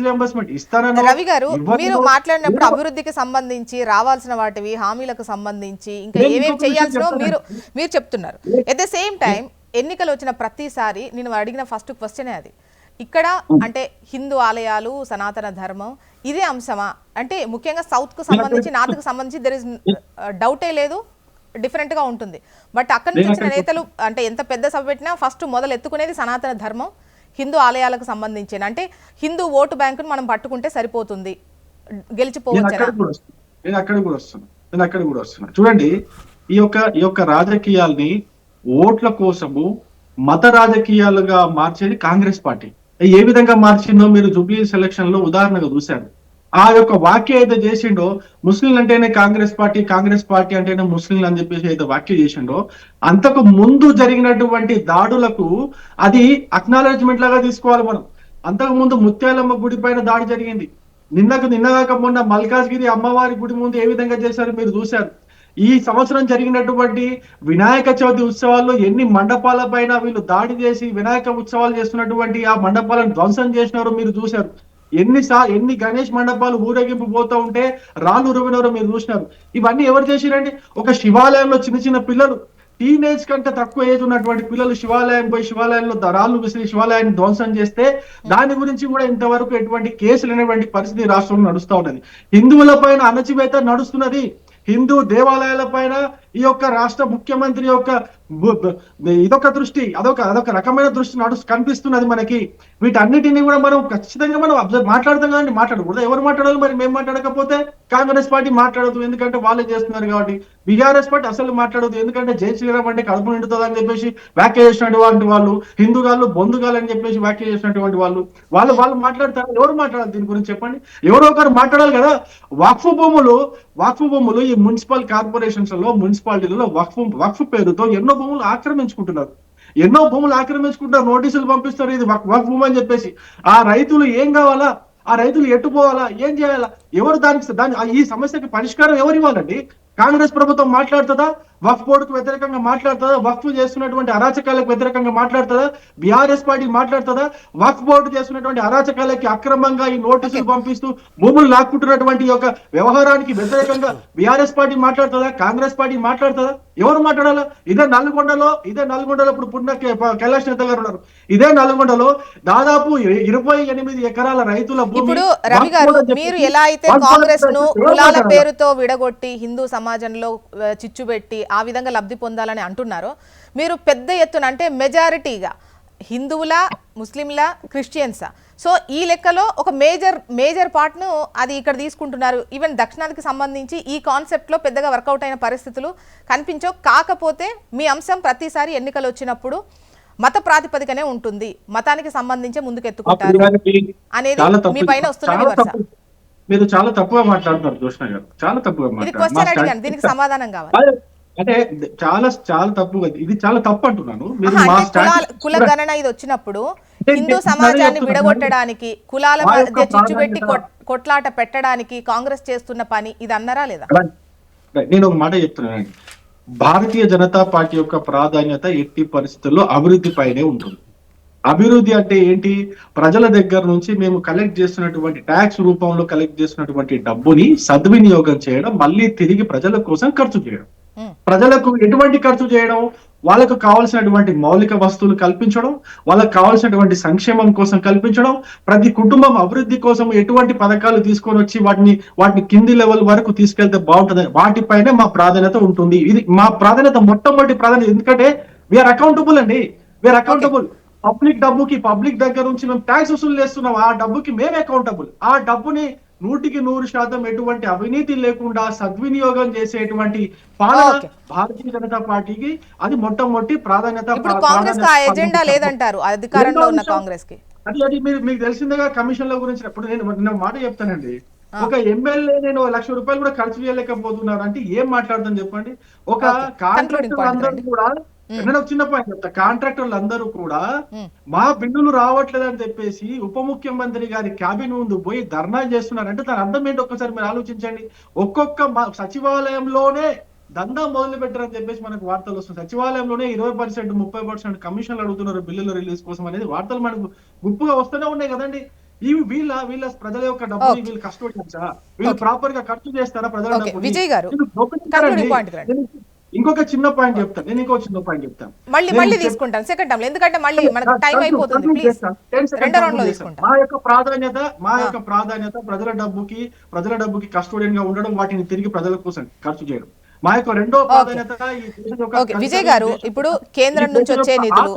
రియంబర్స్మెంట్ ఇస్తానని రవి గారు మీరు మాట్లాడినప్పుడు అభివృద్ధికి సంబంధించి రావాల్సిన వాటివి, హామీలకు సంబంధించి ఇంకా ఏమేమి చేయాల్సినో మీరు చెప్తున్నారు. ఎట్ ద సేమ్ టైం ఎన్నికలు వచ్చిన ప్రతిసారి నేను అడిగిన ఫస్ట్ క్వశ్చనే అది. ఇక్కడ అంటే హిందూ ఆలయాలు, సనాతన ధర్మం ఇదే అంశమా? అంటే ముఖ్యంగా సౌత్ కు సంబంధించి, నార్త్ కు సంబంధించి దెర్ ఇస్ డౌటే లేదు, డిఫరెంట్ గా ఉంటుంది. బట్ అక్కడి నుంచి వచ్చిన నేతలు అంటే ఎంత పెద్ద సభ పెట్టినా ఫస్ట్ మొదలు ఎత్తుకునేది సనాతన ధర్మం, హిందూ ఆలయాలకు సంబంధించిన. అంటే హిందూ ఓటు బ్యాంకును మనం పట్టుకుంటే సరిపోతుంది, గెలిచిపోవచ్చు. నేను అక్కడ కూడా వస్తున్నా. చూడండి, ఈ యొక్క రాజకీయాల్ని ఓట్ల కోసము మత రాజకీయాలుగా మార్చేది కాంగ్రెస్ పార్టీ. ఏ విధంగా మార్చిందో మీరు జూబ్లీ సెలక్షన్ లో ఉదాహరణగా చూశారు. ఆ యొక్క వాక్య అయితే చేసిండో, ముస్లింలు అంటేనే కాంగ్రెస్ పార్టీ అంటేనే ముస్లింలు అని చెప్పేసి అయితే వాక్య చేసిండో, అంతకు ముందు జరిగినటువంటి దాడులకు అది అక్నాలెడ్జ్మెంట్ లాగా తీసుకోవాలి మనం. అంతకు ముందు ముత్యాలమ్మ గుడి పైన దాడి జరిగింది. నిన్నగాక మొన్న మల్కాజ్గిరి అమ్మవారి గుడి ముందు ఏ విధంగా చేశారు మీరు చూశారు. ఈ సంవత్సరం జరిగినటువంటి వినాయక చవితి ఉత్సవాల్లో ఎన్ని మండపాల పైన వీళ్ళు దాడి చేసి వినాయక ఉత్సవాలు చేస్తున్నటువంటి ఆ మండపాలను ధ్వంసం చేసినారో మీరు చూశారు. ఎన్ని గణేష్ మండపాలు ఊరేగింపు పోతూ ఉంటే రాళ్ళు ఉరువినవరు మీరు చూసినారు. ఇవన్నీ ఎవరు చేసిరండి? ఒక శివాలయంలో చిన్న చిన్న పిల్లలు, టీనేజ్ కంటే తక్కువ ఏజ్ ఉన్నటువంటి పిల్లలు శివాలయం పోయి శివాలయంలో రాళ్ళు విసిరి శివాలయాన్ని ధ్వంసం చేస్తే దాని గురించి కూడా ఇంతవరకు ఎటువంటి కేసులు అనేటువంటి పరిస్థితి రాష్ట్రంలో నడుస్తూ ఉన్నది. హిందువుల పైన అణచివేత నడుస్తున్నది. హిందూ దేవాలయాల పైన ఈ యొక్క రాష్ట్ర ముఖ్యమంత్రి యొక్క ఇదొక దృష్టి, అదొక రకమైన దృష్టి కనిపిస్తున్నది మనకి. వీటన్నిటిని కూడా మనం ఖచ్చితంగా మనం మాట్లాడతాం కానీ మాట్లాడకూడదు. ఎవరు మాట్లాడాలి మరి? మేము మాట్లాడకపోతే కాంగ్రెస్ పార్టీ మాట్లాడదు, ఎందుకంటే వాళ్ళే చేస్తున్నారు కాబట్టి. బీఆర్ఎస్ పార్టీ అసలు మాట్లాడదు, ఎందుకంటే జై శ్రీరామ్ అంటే కడుపు నిండుతుంది అని చెప్పేసి వ్యాఖ్య చేసినటువంటి వాళ్ళు, హిందూగాళ్ళు బొందుగాలు అని చెప్పేసి వ్యాఖ్య చేసినటువంటి వాళ్ళు మాట్లాడతారు. ఎవరు మాట్లాడాలి దీని గురించి చెప్పండి? ఎవరో ఒకరు మాట్లాడాలి కదా. వక్ఫ్ భూములు ఈ మున్సిపల్ కార్పొరేషన్స్ లో, మున్సిపాలిటీలలో వక్ఫ్ పేరుతో ఎన్నో భూములు ఆక్రమించుకుంటున్నారు. నోటీసులు పంపిస్తారు, ఇది వక్ఫ్ భూమి అని చెప్పేసి. ఆ రైతులు ఏం కావాలా? ఆ రైతులు ఎట్టుపోవాలా? ఏం చేయాలా? ఎవరు ఈ సమస్యకి పరిష్కారం ఎవరు ఇవ్వాలండి? కాంగ్రెస్ ప్రభుత్వం మాట్లాడుతుందా? వక్ఫ్ బోర్డుకు వ్యతిరేకంగా మాట్లాడుతుందా? వక్ఫ్ చేస్తున్నటువంటి అరాచకాలకు వ్యతిరేకంగా మాట్లాడుతుందా? బీఆర్ఎస్ పార్టీ మాట్లాడుతుందా? వక్ఫ్ బోర్డు చేస్తున్నటువంటి అరాచకాలకి అక్రమంగా ఈ నోటీసులు పంపిస్తూ భూములు లాక్కుంటున్నటువంటి యొక్క వ్యవహారానికి వ్యతిరేకంగా బీఆర్ఎస్ పార్టీ మాట్లాడుతుందా? కాంగ్రెస్ పార్టీ మాట్లాడుతుందా? ఎవరు మాట్లాడాలా? ఇదే నల్గొండలో ఇప్పుడు పుట్టిన కైలాష్ నేత గారు ఉన్నారు. ఇదే నల్గొండలో దాదాపు 28 ఎకరాల రైతుల భూమి. ఇప్పుడు రవి గారు, మీరు ఎలా అయితే కాంగ్రెస్ ను కులాల పేరుతో విడగొట్టి హిందూ సమాజంలో చిచ్చు పెట్టి ఆ విధంగా లబ్ధి పొందాలని అంటున్నారో, మీరు పెద్ద ఎత్తున అంటే మెజారిటీగా హిందువుల, ముస్లింల, క్రిస్టియన్సా, సో ఈ లెక్కలో ఒక మేజర్ పార్ట్ను అది ఇక్కడ తీసుకుంటున్నారు. ఈవెన్ దక్షిణాదికి సంబంధించి ఈ కాన్సెప్ట్లో పెద్దగా వర్కౌట్ అయిన పరిస్థితులు కనిపించవు. కాకపోతే మీ అంశం ప్రతిసారి ఎన్నికలు వచ్చినప్పుడు మత ప్రాతిపదికనే ఉంటుంది, మతానికి సంబంధించే ముందుకెత్తుకుంటారు అనేది మీ పైన వస్తున్న విమర్శ. మీరు చాలా తప్పుగా మాట్లాడుతున్నారు జోష్న గారు, చాలా తప్పుగా మాట్లాడుతున్నారు. దీనికి సమాధానం కావాలి. అంటే చాలా తప్పుగా, ఇది చాలా తప్పు అంటున్నాను. కుల గణన ఇది వచ్చినప్పుడు హిందూ సమాజాన్ని విడగొట్టడానికి, కులాల మధ్య చిచ్చుపెట్టి కొట్లాట పెట్టడానికి కాంగ్రెస్ చేస్తున్న పని ఇది అన్నారా లేదా? నేను ఒక మాట చెప్తున్నానండి. భారతీయ జనతా పార్టీ యొక్క ప్రాధాన్యత ఎట్టి పరిస్థితుల్లో అభివృద్ధి పైనే ఉంటుంది. అభివృద్ధి అంటే ఏంటి? ప్రజల దగ్గర నుంచి మేము కలెక్ట్ చేస్తున్నటువంటి ట్యాక్స్ రూపంలో కలెక్ట్ చేస్తున్నటువంటి డబ్బుని సద్వినియోగం చేయడం, మళ్ళీ తిరిగి ప్రజల కోసం ఖర్చు చేయడం. ప్రజలకు ఎటువంటి ఖర్చు చేయడం? వాళ్ళకు కావాల్సినటువంటి మౌలిక వస్తువులు కల్పించడం, వాళ్ళకు కావాల్సినటువంటి సంక్షేమం కోసం కల్పించడం, ప్రతి కుటుంబం అభివృద్ధి కోసం ఎటువంటి పథకాలు తీసుకొని వచ్చి వాటిని కింది లెవెల్ వరకు తీసుకెళ్తే బాగుంటుంది, వాటిపైనే మా ప్రాధాన్యత ఉంటుంది. ఇది మా ప్రాధాన్యత, మొట్టమొదటి ప్రాధాన్యత. ఎందుకంటే వీఆర్ అకౌంటబుల్ అండి, వీఆర్ అకౌంటబుల్. పబ్లిక్ దగ్గర నుంచి మేము ట్యాక్స్ వసూలు చేస్తున్నాం, ఆ డబ్బుకి మేము అకౌంటబుల్. ఆ డబ్బుని 100% ఎటువంటి అవినీతి లేకుండా సద్వినియోగం చేసేటువంటి పాలన భారతీయ జనతా పార్టీకి, అది మొట్టమొదటి ప్రాధాన్యత. ఇప్పుడు కాంగ్రెస్ కి ఆ ఎజెండా లేదంటారు అధికారంలో ఉన్న కాంగ్రెస్ కి. అది మీకు తెలిసిందిగా కమిషన్ల గురించి. ఇప్పుడు నేను మాట చెప్తానండి. ఒక ఎమ్మెల్యే నేను 1,00,000 రూపాయలు కూడా ఖర్చు చేయలేకపోతున్నారు అంటే ఏం మాట్లాడతాను చెప్పండి? ఒక కాంట్రాక్టర్ అందరూ కూడా, నేను ఒక చిన్న పాయింట్ చెప్తా, కాంట్రాక్టర్లు అందరూ కూడా మా బిల్లులు రావట్లేదని చెప్పేసి ఉప ముఖ్యమంత్రి గారి క్యాబిన్ ముందు పోయి ధర్నా చేస్తున్నారంటే దాని అర్థం ఏంటి ఒక్కసారి మీరు ఆలోచించండి. ఒక్కొక్క సచివాలయంలోనే దందా మొదలు పెట్టారని చెప్పేసి మనకు వార్తలు వస్తుంది. సచివాలయంలోనే 20%, 30% కమిషన్లు అడుగుతున్నారు బిల్లుల రిలీజ్ కోసం అనేది వార్తలు మనకు గుప్పుగా వస్తూనే ఉన్నాయి కదండి. ఇవి వీళ్ళ ప్రజల యొక్క డబ్బు వీళ్ళు కష్టపడతారా? వీళ్ళు ప్రాపర్ గా ఖర్చు చేస్తారా ప్రజల డబ్బు? విజయ్ గారు, ఇంకొక చిన్న పాయింట్ చెప్తాను. నేను ఇంకో చిన్న పాయింట్ చెప్తాను, మళ్ళీ తీసుకుంటాను సెకండ్ టైం, ఎందుకంటే మళ్ళీ మనకు టైం అయిపోతుంది. ప్లీజ్ రెండో రౌండ్ లో తీసుకుంటాం. మా యొక్క ప్రాధాన్యత ప్రజల డబ్బుకి కస్టోడియన్ గా ఉండడం, వాటిని తిరిగి ప్రజల కోసం ఖర్చు చేయడం. మా యొక్క రెండో ప్రాధాన్యత. విజయ్ గారు, ఇప్పుడు కేంద్రం నుంచి వచ్చే నిధులు,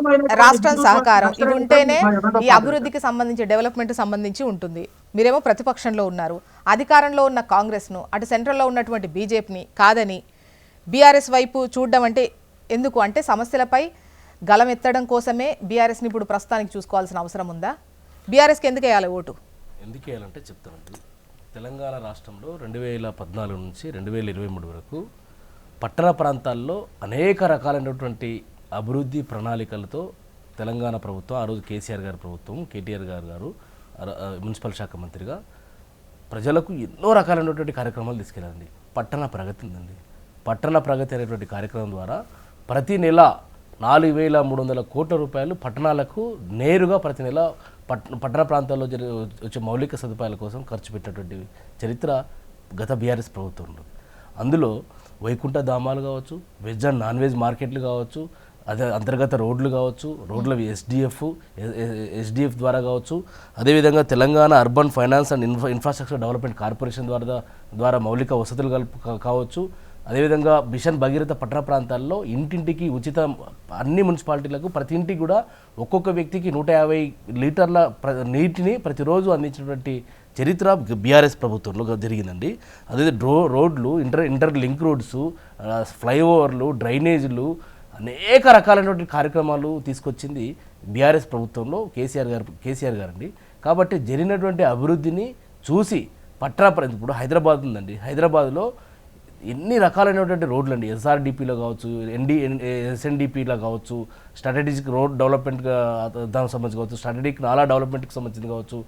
రాష్ట్రం సహకారం, ఇవి ఉంటేనే ఈ అభివృద్ధికి సంబంధించి, డెవలప్మెంట్ సంబంధించి ఉంటుంది. మీరేమో ప్రతిపక్షంలో ఉన్నారు, అధికారంలో ఉన్న కాంగ్రెస్ ను, అటు సెంట్రల్లో ఉన్నటువంటి బీజేపీని కాదని బీఆర్ఎస్ వైపు చూడడం అంటే ఎందుకు? అంటే సమస్యలపై గలం ఎత్తడం కోసమే బీఆర్ఎస్ని ఇప్పుడు ప్రస్తుతానికి చూసుకోవాల్సిన అవసరం ఉందా? బీఆర్ఎస్కి ఎందుకు వేయాలి ఓటు? ఎందుకు వేయాలంటే చెప్తానండి. తెలంగాణ రాష్ట్రంలో 2014 నుంచి 2023 వరకు పట్టణ ప్రాంతాల్లో అనేక రకాలైనటువంటి అభివృద్ధి ప్రణాళికలతో తెలంగాణ ప్రభుత్వం, ఆ రోజు కేసీఆర్ గారి ప్రభుత్వం, కేటీఆర్ గారు మున్సిపల్ శాఖ మంత్రిగా ప్రజలకు ఎన్నో రకాలైనటువంటి కార్యక్రమాలు తీసుకెళ్ళండి. పట్టణ ప్రగతి ఉందండి. పట్టణ ప్రగతి అనేటువంటి కార్యక్రమం ద్వారా ప్రతి నెల 4,300 కోట్ల రూపాయలు పట్టణాలకు నేరుగా ప్రతి నెల పట్టణ ప్రాంతాల్లో వచ్చే మౌలిక సదుపాయాల కోసం ఖర్చు పెట్టినటువంటి చరిత్ర గత బీఆర్ఎస్ ప్రభుత్వంలో. అందులో వైకుంఠ ధామాలు కావచ్చు, వెజ్ అండ్ నాన్ వెజ్ మార్కెట్లు కావచ్చు, అదే అంతర్గత రోడ్లు కావచ్చు, రోడ్ల ఎస్డిఎఫ్ ద్వారా కావచ్చు, అదేవిధంగా Telangana urban finance and infrastructure development corporation ద్వారా మౌలిక వసతులు కావచ్చు, అదేవిధంగా మిషన్ భగీరథ పట్టణ ప్రాంతాల్లో ఇంటింటికి ఉచిత అన్ని మున్సిపాలిటీలకు ప్రతి ఇంటికి కూడా ఒక్కొక్క వ్యక్తికి 150 లీటర్ల నీటిని ప్రతిరోజు అందించినటువంటి చరిత్ర బీఆర్ఎస్ ప్రభుత్వంలో జరిగిందండి. అదే రోడ్లు, ఇంటర్ లింక్ రోడ్స్, ఫ్లైఓవర్లు, డ్రైనేజీలు, అనేక రకాలైనటువంటి కార్యక్రమాలు తీసుకొచ్చింది బీఆర్ఎస్ ప్రభుత్వంలో కేసీఆర్ గారండి. కాబట్టి జరిగినటువంటి అభివృద్ధిని చూసి ఇప్పుడు హైదరాబాద్ ఉందండి, హైదరాబాద్లో ఎన్ని రకాలైనటువంటి రోడ్లు అండి, ఎస్ఆర్డిపిలో కావచ్చు, ఎస్ఎన్డిపిలో కావచ్చు, స్ట్రాటజిక్ రోడ్ డెవలప్మెంట్ దానికి సంబంధించి కావచ్చు, స్ట్రాటజిక్ నాలా డెవలప్మెంట్కి సంబంధించింది కావచ్చు.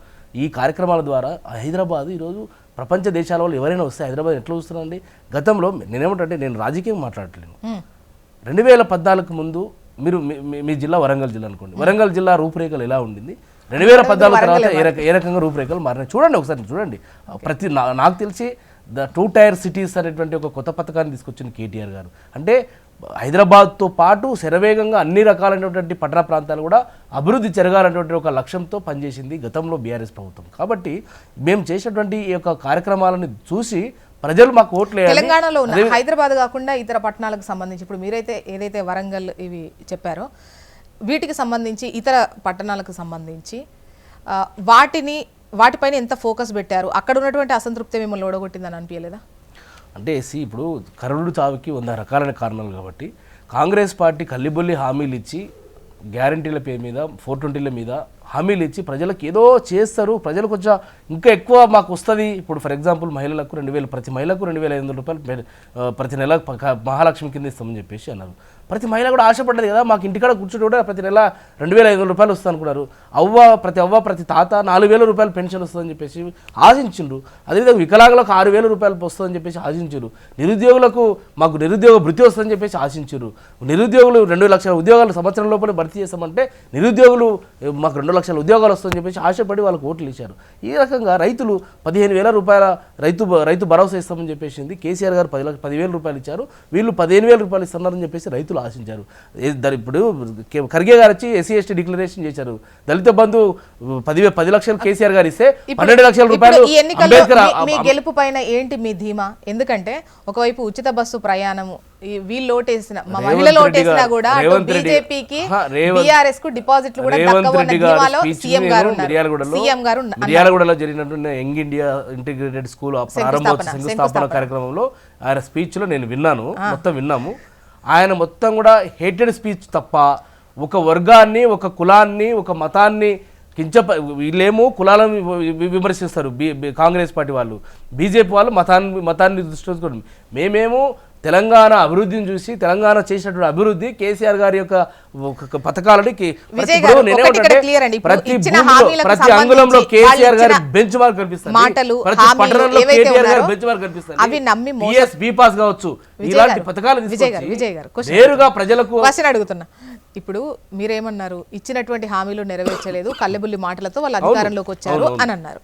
ఈ కార్యక్రమాల ద్వారా హైదరాబాద్ ఈరోజు ప్రపంచ దేశాల వాళ్ళు ఎవరైనా వస్తే హైదరాబాద్ ఎట్లా చూస్తున్నారండి. గతంలో నేనేమంటే నేను రాజకీయం మాట్లాడట్లేను. 2014 ముందు మీరు మీ జిల్లా వరంగల్ జిల్లా అనుకోండి, వరంగల్ జిల్లా రూపురేఖలు ఎలా ఉండింది, 2014 తర్వాత ఏ రకంగా రూపురేఖలు మారినాయి చూడండి, ఒకసారి చూడండి. నాకు తెలిసి 2 టైర్ సిటీస్ అనేటువంటి ఒక కొత్త పథకాన్ని తీసుకొచ్చిన కేటీఆర్ గారు. అంటే హైదరాబాద్తో పాటు శరవేగంగా అన్ని రకాలైనటువంటి పట్టణ ప్రాంతాలు కూడా అభివృద్ధి జరగాలనేటువంటి ఒక లక్ష్యంతో పనిచేసింది గతంలో బీఆర్ఎస్ ప్రభుత్వం. కాబట్టి మేము చేసినటువంటి ఈ యొక్క కార్యక్రమాలను చూసి ప్రజలు మాకు ఓట్లు తెలంగాణలో ఉన్న హైదరాబాద్ కాకుండా ఇతర పట్టణాలకు సంబంధించి ఇప్పుడు మీరైతే ఏదైతే వరంగల్ ఇవి చెప్పారో వీటికి సంబంధించి ఇతర పట్టణాలకు సంబంధించి వాటిపైన ఎంత ఫోకస్ పెట్టారు, అక్కడ ఉన్నటువంటి అసంతృప్తి మిమ్మల్ని ఓడగొట్టిందని అనిపించలేదా? అంటే ఇప్పుడు కరుడు చావుకి 100 రకాలైన కారణాలు కాబట్టి కాంగ్రెస్ పార్టీ కల్లిబొల్లి హామీలు ఇచ్చి గ్యారంటీల పేరు మీద 420ల మీద హామీలు ఇచ్చి ప్రజలకు ఏదో చేస్తారు, ప్రజలు కొంచెం ఇంకా ఎక్కువ మాకు వస్తుంది. ఇప్పుడు ఫర్ ఎగ్జాంపుల్ మహిళలకు 2000 ప్రతి మహిళకు 2500 రూపాయలు ప్రతి నెల మహాలక్ష్మి కింద ఇస్తామని చెప్పేసి అన్నారు. ప్రతి మహిళ కూడా ఆశపడ్డది కదా, మాకు ఇంటికాడ కూర్చుంటే కూడా ప్రతి నెల 2500 రూపాయలు వస్తుంది అనుకున్నారు. ప్రతి తాత 4000 రూపాయలు పెన్షన్ వస్తుందని చెప్పేసి ఆశించిండ్రు. అదేవిధంగా వికలాంగులకు 6000 రూపాయలు వస్తుందని చెప్పేసి ఆశించారు. నిరుద్యోగులకు మాకు నిరుద్యోగ భృతి వస్తుందని చెప్పేసి ఆశించారు. నిరుద్యోగులు 2 లక్షల ఉద్యోగాలు సంవత్సరం లోపల భర్తీ చేస్తామంటే నిరుద్యోగులు మాకు 2 లక్షల ఉద్యోగాలు వస్తుందని చెప్పేసి ఆశపడి వాళ్ళకు ఓట్లు ఇచ్చారు. ఈ రకంగా రైతులు 15,000 రూపాయల రైతు భరోసా ఇస్తామని చెప్పేసింది కేసీఆర్ గారు 10,000 రూపాయలు ఇచ్చారు, వీళ్ళు 15,000 రూపాయలు ఇస్తున్నారని చెప్పేసి రైతులు ఆశించారు. ఇప్పుడు ఖర్గే గారు వచ్చి ఎస్సీ ఎస్టీ డిక్లరేషన్ చేశారు. దళిత బంధు 10 లక్షలు కేసీఆర్ గారు ఇస్తే 12 లక్షల రూపాయలు మీ గెలుపు పైన ఏంటి మీ ధీమా? ఎందుకంటే ఒకవైపు ఉచిత బస్సు ప్రయాణము వీళ్ళు ఓటేసిన మహిళలు ఓటేసినా కూడా బీజేపీకి బీఆర్ఎస్ కు డిపాజిట్లు కూడా మిర్యాలగూడలో జరిగినటువంటి యంగ్ ఇండియా ఇంటిగ్రేటెడ్ స్కూల్ శంకుస్థాపన కార్యక్రమంలో ఆయన స్పీచ్ లో నేను విన్నాను, మొత్తం విన్నాము. ఆయన మొత్తం కూడా హేటెడ్ స్పీచ్ తప్ప ఒక వర్గాన్ని, ఒక కులాన్ని, ఒక మతాన్ని వీళ్ళేమో కులాలను విమర్శిస్తారు కాంగ్రెస్ పార్టీ వాళ్ళు, బీజేపీ వాళ్ళు మతాన్ని దృష్టిలో పెట్టుకొని, మేమేమో తెలంగాణ అభివృద్ధిని చూసి తెలంగాణ చేసినటువంటి అభివృద్ధి కేసీఆర్ గారి యొక్క పథకాలని ప్రతి అంగుళంలో కేసీఆర్ గారి బెంచ్ మార్క్ కనిపిస్తుంది, ప్రతి పట్టణంలో కేటీఆర్ గారి బెంచ్ మార్క్ కనిపిస్తుంది. బీపాస్ కావచ్చు, ఇలాంటి పథకాలు నేరుగా ప్రజలకు అడుగుతున్నా. ఇప్పుడు మీరేమన్నారు, ఇచ్చినటువంటి హామీలు నెరవేర్చలేదు, కల్లెబుల్లి మాటలతో వాళ్ళు అధికారంలోకి వచ్చారు అని అన్నారు.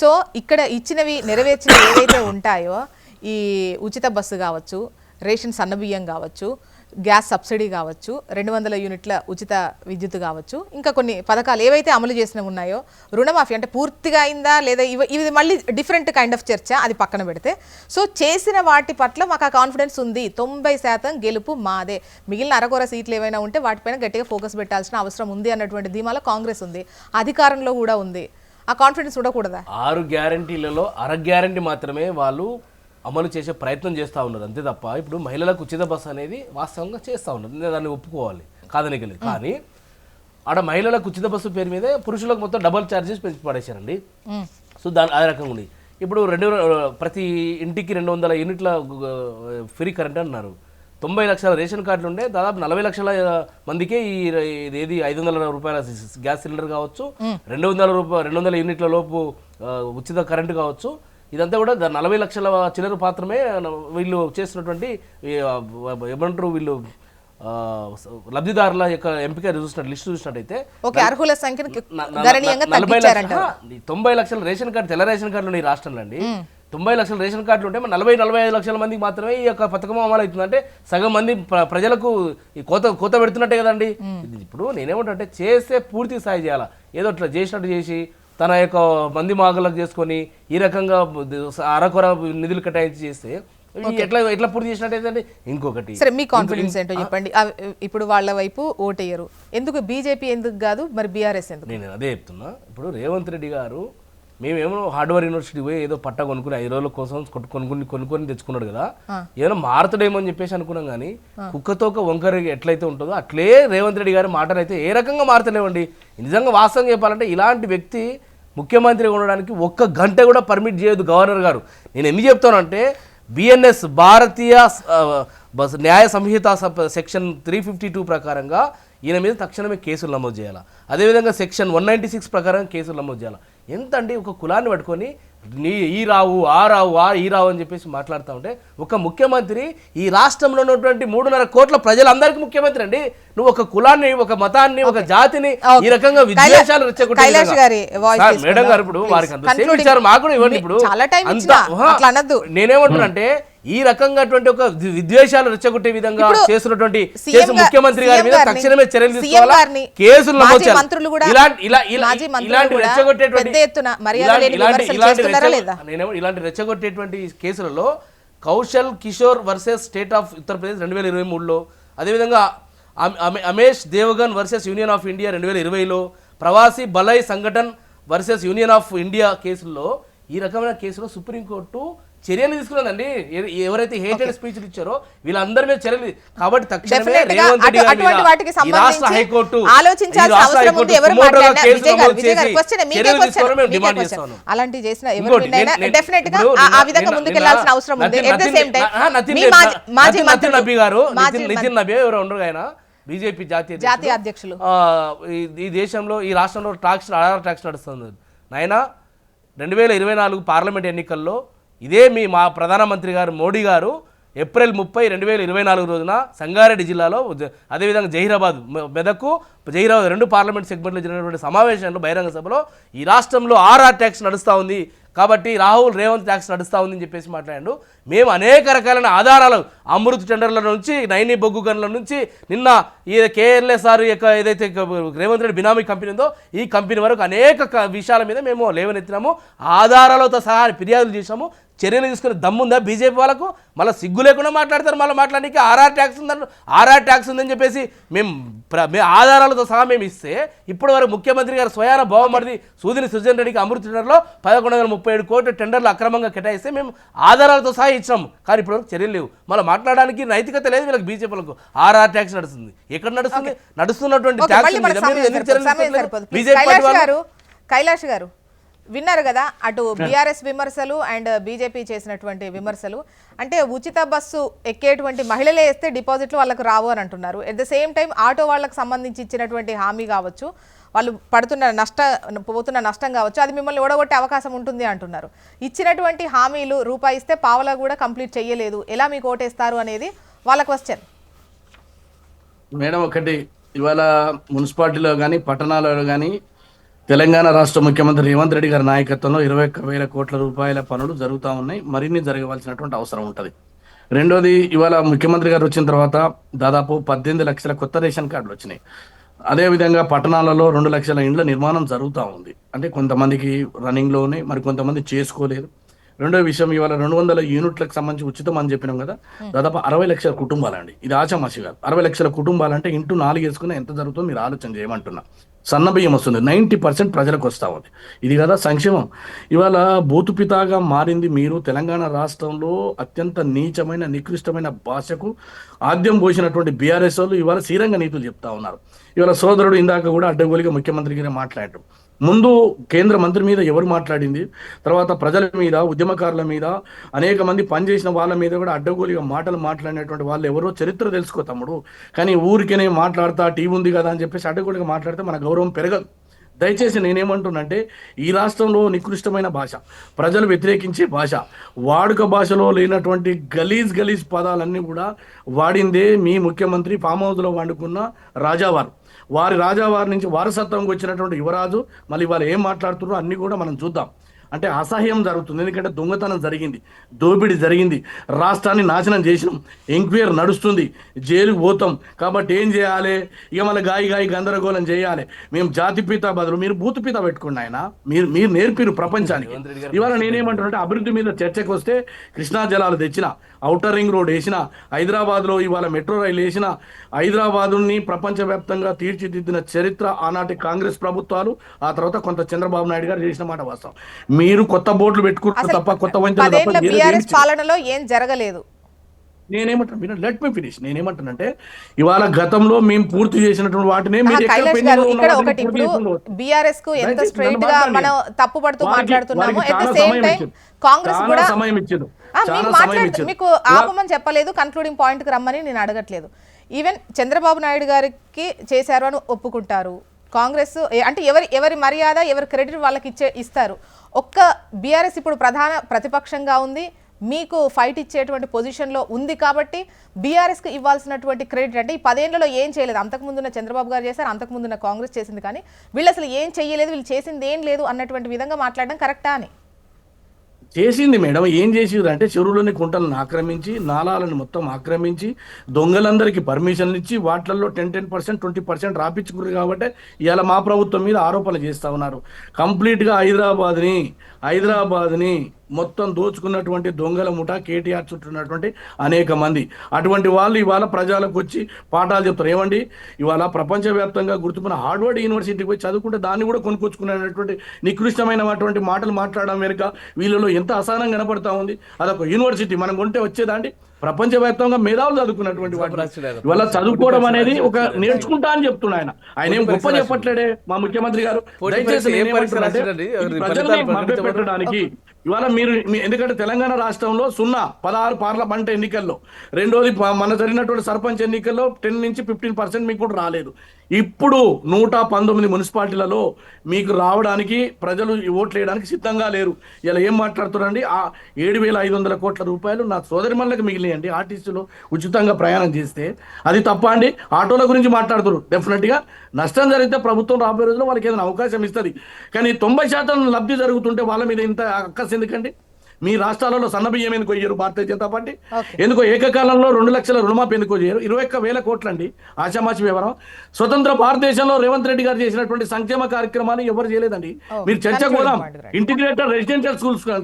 సో ఇక్కడ ఇచ్చినవి నెరవేర్చినవి ఏవైతే ఉంటాయో ఈ ఉచిత బస్సు కావచ్చు, రేషన్ సన్నబియ్యం కావచ్చు, గ్యాస్ సబ్సిడీ కావచ్చు, 200 యూనిట్ల ఉచిత విద్యుత్ కావచ్చు, ఇంకా కొన్ని పథకాలు ఏవైతే అమలు చేసినవి ఉన్నాయో, రుణమాఫీ అంటే పూర్తిగా అయిందా లేదా ఇది మళ్ళీ డిఫరెంట్ కైండ్ ఆఫ్ చర్చ, అది పక్కన పెడితే సో చేసిన వాటి పట్ల మాకు ఆ కాన్ఫిడెన్స్ ఉంది, 90% గెలుపు మాదే, మిగిలిన అరకొర సీట్లు ఏమైనా ఉంటే వాటిపైన గట్టిగా ఫోకస్ పెట్టాల్సిన అవసరం ఉంది అన్నటువంటి ధీమాలో కాంగ్రెస్ ఉంది, అధికారంలో కూడా ఉంది. ఆ కాన్ఫిడెన్స్ ఉండకూడదా? 6 గ్యారంటీలలో అర గ్యారంటీ మాత్రమే వాళ్ళు అమలు చేసే ప్రయత్నం చేస్తూ ఉన్నారు, అంతే తప్ప ఇప్పుడు మహిళలకు ఉచిత బస్సు అనేది వాస్తవంగా చేస్తూ ఉన్నారు, నేను దాన్ని ఒప్పుకోవాలి, కాదనికలేదు. కానీ ఆడ మహిళలకు ఉచిత బస్సు పేరు మీదే పురుషులకు మొత్తం డబల్ ఛార్జెస్ పెంచి పడేశారండి. సో ఆ రకంగా ఉంది. ఇప్పుడు ప్రతి ఇంటికి 200 యూనిట్ల ఫ్రీ కరెంట్ అన్నారు. 90 లక్షల రేషన్ కార్డులు ఉండే దాదాపు 40 లక్షల మందికే ఏది 500 రూపాయల గ్యాస్ సిలిండర్ కావచ్చు, 200 యూనిట్ల లోపు ఉచిత కరెంటు కావచ్చు, ఇదంతా కూడా 40 లక్షల చిల్లర మాత్రమే వీళ్ళు చేస్తున్నటువంటి ఏమంటారు వీళ్ళు లబ్ధిదారుల యొక్క ఎంపిక లిస్టు చూసినట్టయితే ఓకే, అర్హుల సంఖ్యను న- న- గణనీయంగా 40 తగ్గించారంట. లక్షల 90 లక్షల రేషన్ కార్డు తెల్ల రేషన్ కార్డులు ఉన్నాయి ఈ రాష్ట్రంలో అండి. 90 లక్షల రేషన్ కార్డులు ఉంటే 45 లక్షల మందికి మాత్రమే ఈ యొక్క పథకం అమలు అవుతుంది. అంటే సగం మంది ప్రజలకు ఈ కోత పెడుతున్నట్టే కదండి. ఇప్పుడు నేనేమంటే చేస్తే పూర్తి స్థాయి చేయాలా, ఏదో ఇట్లా చేసినట్టు చేసి తన యొక్క మంది మాగలకు చేసుకొని ఈ రకంగా అరకొర నిధులు కేటాయించి చేస్తే ఎట్లా పూర్తి చేసినట్టయితే. ఇంకొకటి సరే, మీ కాన్ఫిడెన్స్ ఏంటో చెప్పండి. ఇప్పుడు వాళ్ళ వైపు ఓటేయరు ఎందుకు, బీజేపీ ఎందుకు కాదు, మరి బీఆర్ఎస్ ఎందుకు? నేను అదే చెప్తున్నా. ఇప్పుడు రేవంత్ రెడ్డి గారు మేమేమో హార్డ్వేర్ యూనివర్సిటీ పోయి ఏదో పట్ట కొనుక్కుని 5 రోజుల కోసం కొనుక్కొని తెచ్చుకున్నాడు కదా, ఏదో మారుతాడేమో అని చెప్పేసి అనుకున్నాం. కానీ కుక్కతోక వంకర ఎట్లయితే ఉంటుందో అట్లే రేవంత్ రెడ్డి గారి మాటలు అయితే ఏ రకంగా మారుతలేవండి. నిజంగా వాస్తవం చెప్పాలంటే ఇలాంటి వ్యక్తి ముఖ్యమంత్రి ఉండడానికి 1 గంట కూడా పర్మిట్ చేయదు గవర్నర్ గారు. నేను ఎందుకు చెప్తానంటే బిఎన్ఎస్ భారతీయ న్యాయ సంహిత సెక్షన్ 352 ప్రకారంగా ఈయన మీద తక్షణమే కేసులు నమోదు చేయాలి. అదేవిధంగా సెక్షన్ 196 ప్రకారం కేసులు నమోదు చేయాలి. ఎంత అండి, ఒక కులాన్ని పట్టుకొని ఈ రావు ఈ రావు అని చెప్పేసి మాట్లాడుతూ ఉంటే ఒక ముఖ్యమంత్రి ఈ రాష్ట్రంలో ఉన్నటువంటి 3.5 కోట్ల ప్రజలందరికీ ముఖ్యమంత్రి అండి. నువ్వు ఒక కులాన్ని, ఒక మతాన్ని, ఒక జాతిని ఈ రకంగా విద్వేషాలు మేడం గారు ఇప్పుడు వారికి అంత సేమ్ ఇచ్చారు, మాకు కూడా ఇవ్వండి. ఇప్పుడు నేనేమంటున్నానంటే ఈ రకంగా ఒక విద్వేషాలు రెచ్చగొట్టే విధంగా చేస్తున్నటువంటి ముఖ్యమంత్రి గారి మీద తక్షణమే చర్యలు తీసుకోవాలి, కేసులు నమోదు చేయాలి. ఇలాంటి రెచ్చగొట్టేటువంటి కేసులలో Kaushal Kishore versus state of Uttar Pradesh 2023లో, అదేవిధంగా Amish Devgan versus union of India 2020లో, Pravasi Bhalai Sangathan versus union of India కేసుల్లో ఈ రకమైన కేసులో సుప్రీంకోర్టు చర్యలు తీసుకున్నదండి. ఎవరైతే హేటెడ్ స్పీచ్లు ఇచ్చారో వీళ్ళందరి మీద చర్యలు. కాబట్టి తక్షణమే రేవంత్ రెడ్డి గారి మీద ఈ రాష్ట్ర హైకోర్టు డిమాండ్ చేస్తాను. అలాంటి చేసిన డెఫినెట్ గా ఆ విధంగా ముందుకెళ్లాల్సిన అవసరం ఉంది. At the same time Nitin Nabi garu, Nitin Nabi ఎవరో ఉండరు, ఆయన బీజేపీ జాతీయ అధ్యక్షులు. ఈ దేశంలో ఈ రాష్ట్రంలో ఆధార్ ట్యాక్స్ నడుస్తుంది. నాయన 2024 పార్లమెంట్ ఎన్నికల్లో ఇదే మా ప్రధానమంత్రి గారు మోడీ గారు ఏప్రిల్ 30, 2024 రోజున సంగారెడ్డి జిల్లాలో, అదేవిధంగా జహీరాబాద్, మెదక్, జహీరాబాద్ 2 పార్లమెంట్ సెగ్మెంట్లో జరిగినటువంటి సమావేశంలో బహిరంగ సభలో ఈ రాష్ట్రంలో ఆర్ఆర్ ట్యాక్స్ నడుస్తూ ఉంది కాబట్టి రాహుల్ రేవంత్ ట్యాక్స్ నడుస్తూ ఉందని చెప్పేసి మాట్లాడాడు. మేము అనేక రకాలైన ఆధారాలు, అమృత్ టెండర్ల నుంచి, నైని బొగ్గు గనుల నుంచి, నిన్న ఈ కేఎల్ఎస్ఆర్ యొక్క ఏదైతే రేవంత్ రెడ్డి బినామీ కంపెనీ ఉందో ఈ కంపెనీ వరకు అనేక విషయాల మీద మేము లేవనెత్తినాము, ఆధారాలతో సహా ఫిర్యాదులు చేసాము. చర్యలు తీసుకునే దమ్ముందా బీజేపీ వాళ్ళకు? మళ్ళీ సిగ్గు లేకుండా మాట్లాడతారు. మళ్ళీ మాట్లాడడానికి ఆర్ఆర్ ట్యాక్స్ ఉందని చెప్పేసి మేము ఆధారాలతో సహా మేము ఇస్తే ఇప్పటి వరకు ముఖ్యమంత్రి గారు స్వయాన బావమరిది సూదిని సుజన్ రెడ్డికి అమృత్ టెండర్లో 1137 కోట్ల టెండర్లు అక్రమంగా కేటాయిస్తే మేము ఆధారాలతో సహా ఇచ్చాము. కానీ ఇప్పటివరకు చర్యలు లేవు. మళ్ళీ మాట్లాడడానికి నైతికత లేదు వీళ్ళకి. బీజేపీలకు ఆర్ఆర్ ట్యాక్స్ నడుస్తుంది. ఎక్కడ నడుస్తుంది? నడుస్తున్నటువంటి కైలాష్ గారు విన్నారు కదా, అటు బీఆర్ఎస్ విమర్శలు అండ్ బీజేపీ చేసినటువంటి విమర్శలు. అంటే ఉచిత బస్సు ఎక్కేటువంటి మహిళలే వేస్తే డిపాజిట్లు వాళ్ళకు రావు అని అంటున్నారు. At the same time auto వాళ్ళకి సంబంధించి ఇచ్చినటువంటి హామీ కావచ్చు, వాళ్ళు పోతున్న నష్టం కావచ్చు, అది మిమ్మల్ని ఓడగొట్టే అవకాశం ఉంటుంది అంటున్నారు. ఇచ్చినటువంటి హామీలు రూపాయి ఇస్తే పావలా కూడా కంప్లీట్ చేయలేదు, ఎలా మీకు ఓటేస్తారు అనేది వాళ్ళ క్వశ్చన్. మేడం, ఒకటి ఇవాళ మున్సిపాలిటీలో కానీ పట్టణాలలో కానీ తెలంగాణ రాష్ట్ర ముఖ్యమంత్రి రేవంత్ రెడ్డి గారి నాయకత్వంలో 21,000 కోట్ల రూపాయల పనులు జరుగుతూ ఉన్నాయి. మరిన్ని జరగవలసినటువంటి అవసరం ఉంటుంది. రెండోది, ఇవాళ ముఖ్యమంత్రి గారు వచ్చిన తర్వాత దాదాపు 18 లక్షల కొత్త రేషన్ కార్డులు వచ్చినాయి. అదేవిధంగా పట్టణాలలో 2 లక్షల ఇండ్ల నిర్మాణం జరుగుతూ ఉంది. అంటే కొంతమందికి రన్నింగ్లో ఉన్నాయి, మరి కొంతమంది చేసుకోలేదు. రెండో విషయం, ఇవాళ 200 యూనిట్లకు సంబంధించి ఉచితం అని చెప్పినాం కదా, దాదాపు 60 లక్షల కుటుంబాలండి. ఇది ఆచామాషి కాదు. 60 లక్షల కుటుంబాలంటే ఇంటూ 4 వేసుకుని ఎంత జరుగుతుందో మీరు ఆలోచన చేయమంటున్నా. సన్న బియ్యం వస్తుంది, 90% ప్రజలకు వస్తూ ఉంది. ఇది కదా సంక్షేమం. ఇవాళ బూతుపితాగా మారింది మీరు. తెలంగాణ రాష్ట్రంలో అత్యంత నీచమైన నికృష్టమైన భాషకు ఆద్యం పోసినటువంటి బీఆర్ఎస్ వాళ్ళు ఇవాళ శ్రీరంగ నీతులు చెప్తా ఉన్నారు. ఇవాళ సోదరుడు ఇందాక కూడా అడ్డగోలిగా ముఖ్యమంత్రి గారే మాట్లాడటం. ముందు కేంద్ర మంత్రి మీద ఎవరు మాట్లాడింది, తర్వాత ప్రజల మీద, ఉద్యమకారుల మీద, అనేక మంది పనిచేసిన వాళ్ళ మీద కూడా అడ్డగోలిగా మాటలు మాట్లాడినటువంటి వాళ్ళు ఎవరో చరిత్ర తెలుసుకో తమ్ముడు. కానీ ఊరికేనే మాట్లాడతా టీవీ ఉంది కదా అని చెప్పేసి అడ్డగోలిగా మాట్లాడితే మన గౌరవం పెరగదు. దయచేసి నేనేమంటున్నంటే ఈ రాష్ట్రంలో నికృష్టమైన భాష, ప్రజలు వ్యతిరేకించే భాష, వాడుక భాషలో లేనటువంటి గలీజ్ పదాలన్నీ కూడా వాడిందే మీ ముఖ్యమంత్రి ఫామ్ హౌస్లో వండుకున్న రాజావారు. వారి రాజావారి నుంచి వారసత్వంగా వచ్చినటువంటి యువరాజు మళ్ళీ వాళ్ళు ఏం మాట్లాడుతున్నారో అన్నీ కూడా మనం చూద్దాం. అంటే అసహ్యం జరుగుతుంది. ఎందుకంటే దొంగతనం జరిగింది, దోపిడీ జరిగింది, రాష్ట్రాన్ని నాశనం చేసినాం, ఎంక్వైరీ నడుస్తుంది, జైలుకు పోతాం. కాబట్టి ఏం చేయాలి? ఇక మళ్ళీ గాయి గందరగోళం చేయాలి. మేము జాతిపిత బదులు మీరు భూతపిత పెట్టుకోండి ఆయన. మీరు నేర్పిరు ప్రపంచానికి. ఇవాళ నేనేమంటున్నానంటే అభివృద్ధి మీద చర్చకు వస్తే కృష్ణా జలాలు తెచ్చిన, ఔటర్ రింగ్ రోడ్ వేసిన, హైదరాబాద్లో ఇవాళ మెట్రో రైలు వేసిన, హైదరాబాదుని ప్రపంచవ్యాప్తంగా తీర్చిదిద్దిన చరిత్ర ఆనాటి కాంగ్రెస్ ప్రభుత్వాలు, ఆ తర్వాత కొంత చంద్రబాబు నాయుడు గారు చేసిన మాట వాస్తవం. మీరు కొత్త బోర్డులు పెట్టుకుంటారు తప్ప కొత్త పదేళ్ల బీఆర్ఎస్ పాలనలో ఏం జరగలేదు. నేనేమంటున్నా, లెట్ మీ ఫినిష్. నేనేమంటున్నంటే ఇవాళ గతంలో మేము పూర్తి చేసినటువంటి వాటినే కైలాష్ గారు ఇక్కడ ఒకటి, ఇప్పుడు బీఆర్ఎస్ కు ఎంత స్ట్రైట్ గా మనం తప్పు పడుతూ మాట్లాడుతున్నాము, at the same time Congress కూడా సమయం ఇచ్చింది. మీకు ఆపమని చెప్పలేదు, కన్క్లూడింగ్ పాయింట్ కి రమ్మని నేను అడగట్లేదు. ఈవెన్ చంద్రబాబు నాయుడు గారికి చేశారు అని ఒప్పుకుంటారు. కాంగ్రెస్ అంటే ఎవరి మర్యాద ఎవరి క్రెడిట్ వాళ్ళకి ఇస్తారు. ఒక్క బీఆర్ఎస్ ఇప్పుడు ప్రధాన ప్రతిపక్షంగా ఉంది, మీకు ఫైట్ ఇచ్చేటువంటి పొజిషన్లో ఉంది కాబట్టి బీఆర్ఎస్కి ఇవ్వాల్సినటువంటి క్రెడిట్, అంటే ఈ 10 ఏళ్లలో ఏం చేయలేదు, అంతకుముందున్న చంద్రబాబు గారు చేశారు, అంతకుముందున్న కాంగ్రెస్ చేసింది, కానీ వీళ్ళు అసలు ఏం చేయలేదు, వీళ్ళు చేసింది ఏం లేదు అన్నటువంటి విధంగా మాట్లాడడం కరెక్టా అని. చేసింది మేడం. ఏం చేసింది అంటే చెరువులోని కుంటలను ఆక్రమించి, నాలాలను మొత్తం ఆక్రమించి, దొంగలందరికీ పర్మిషన్లు ఇచ్చి వాటిల్లో 10% 20% రాపించుకున్నారు. కాబట్టి ఇవాళ మా ప్రభుత్వం మీద ఆరోపణలు చేస్తూ ఉన్నారు. కంప్లీట్గా హైదరాబాద్ని మొత్తం దోచుకున్నటువంటి దొంగల ముఠ కేటీఆర్ చుట్టూ ఉన్నటువంటి అనేక మంది. అటువంటి వాళ్ళు ఇవాళ ప్రజలకు వచ్చి పాఠాలు చెప్తారు. ఏమండి, ఇవాళ ప్రపంచవ్యాప్తంగా గుర్తుకున్న హార్వర్డ్ యూనివర్సిటీకి పోయి చదువుకుంటే దాన్ని కూడా కొనుక్కొచ్చుకునేటువంటి నికృష్టమైనటువంటి మాటలు మాట్లాడడం వెనుక వీళ్ళలో ఎంత అసహనం కనపడతా ఉంది. అదొక యూనివర్సిటీ మనం కొంటే వచ్చేదాండి. ప్రపంచవ్యాప్తంగా మేధావులు చదువుకున్నటువంటి వాటి ఇవాళ చదువుకోవడం అనేది ఒక నేర్చుకుంటా అని చెప్తున్నా ఆయన ఏం గొప్ప చెప్పట్లేడే మా ముఖ్యమంత్రి గారు. దయచేసి ప్రజల్ని మభ్యపెట్టడానికి ఇవాళ మీరు ఎందుకంటే తెలంగాణ రాష్ట్రంలో 16 పార్లమెంట్ ఎన్నికల్లో, రెండోది మన జరిగినటువంటి సర్పంచ్ ఎన్నికల్లో 10 నుంచి 15% మీకు కూడా రాలేదు. ఇప్పుడు 119 మున్సిపాలిటీలలో మీకు రావడానికి ప్రజలు ఓట్లు వేయడానికి సిద్ధంగా లేరు. ఇలా ఏం మాట్లాడుతున్నారండి? 7,500 కోట్ల రూపాయలు నా సోదరిమణులకు మిగిలియండి ఆర్టీసీలో ఉచితంగా ప్రయాణం చేస్తే. అది తప్ప అండి? ఆటోల గురించి మాట్లాడుతున్నారు. డెఫినెట్గా నష్టం జరిగితే ప్రభుత్వం రాబోయే రోజుల్లో వాళ్ళకి ఏదైనా అవకాశం ఇస్తుంది. కానీ 90% లబ్ధి జరుగుతుంటే వాళ్ళ మీద ఇంత అక్కస్ ఎందుకండి? మీ రాష్ట్రాలలో సన్న బియ్యం ఎందుకు ఇయ్యరు భారతీయ జనతా పార్టీ? ఎందుకో ఏకకాలంలో 2 లక్షల రుణమాఫీ ఎందుకో చేయరు? 21,000 కోట్లండి ఆశామాషి వ్యవహారం. స్వతంత్ర భారతదేశంలో రేవంత్ రెడ్డి గారు చేసినటువంటి సంక్షేమ కార్యక్రమాలు ఎవరు చేయలేదండి. మీరు చర్చకు పోదాం. ఇంటిగ్రేటెడ్ రెసిడెన్షియల్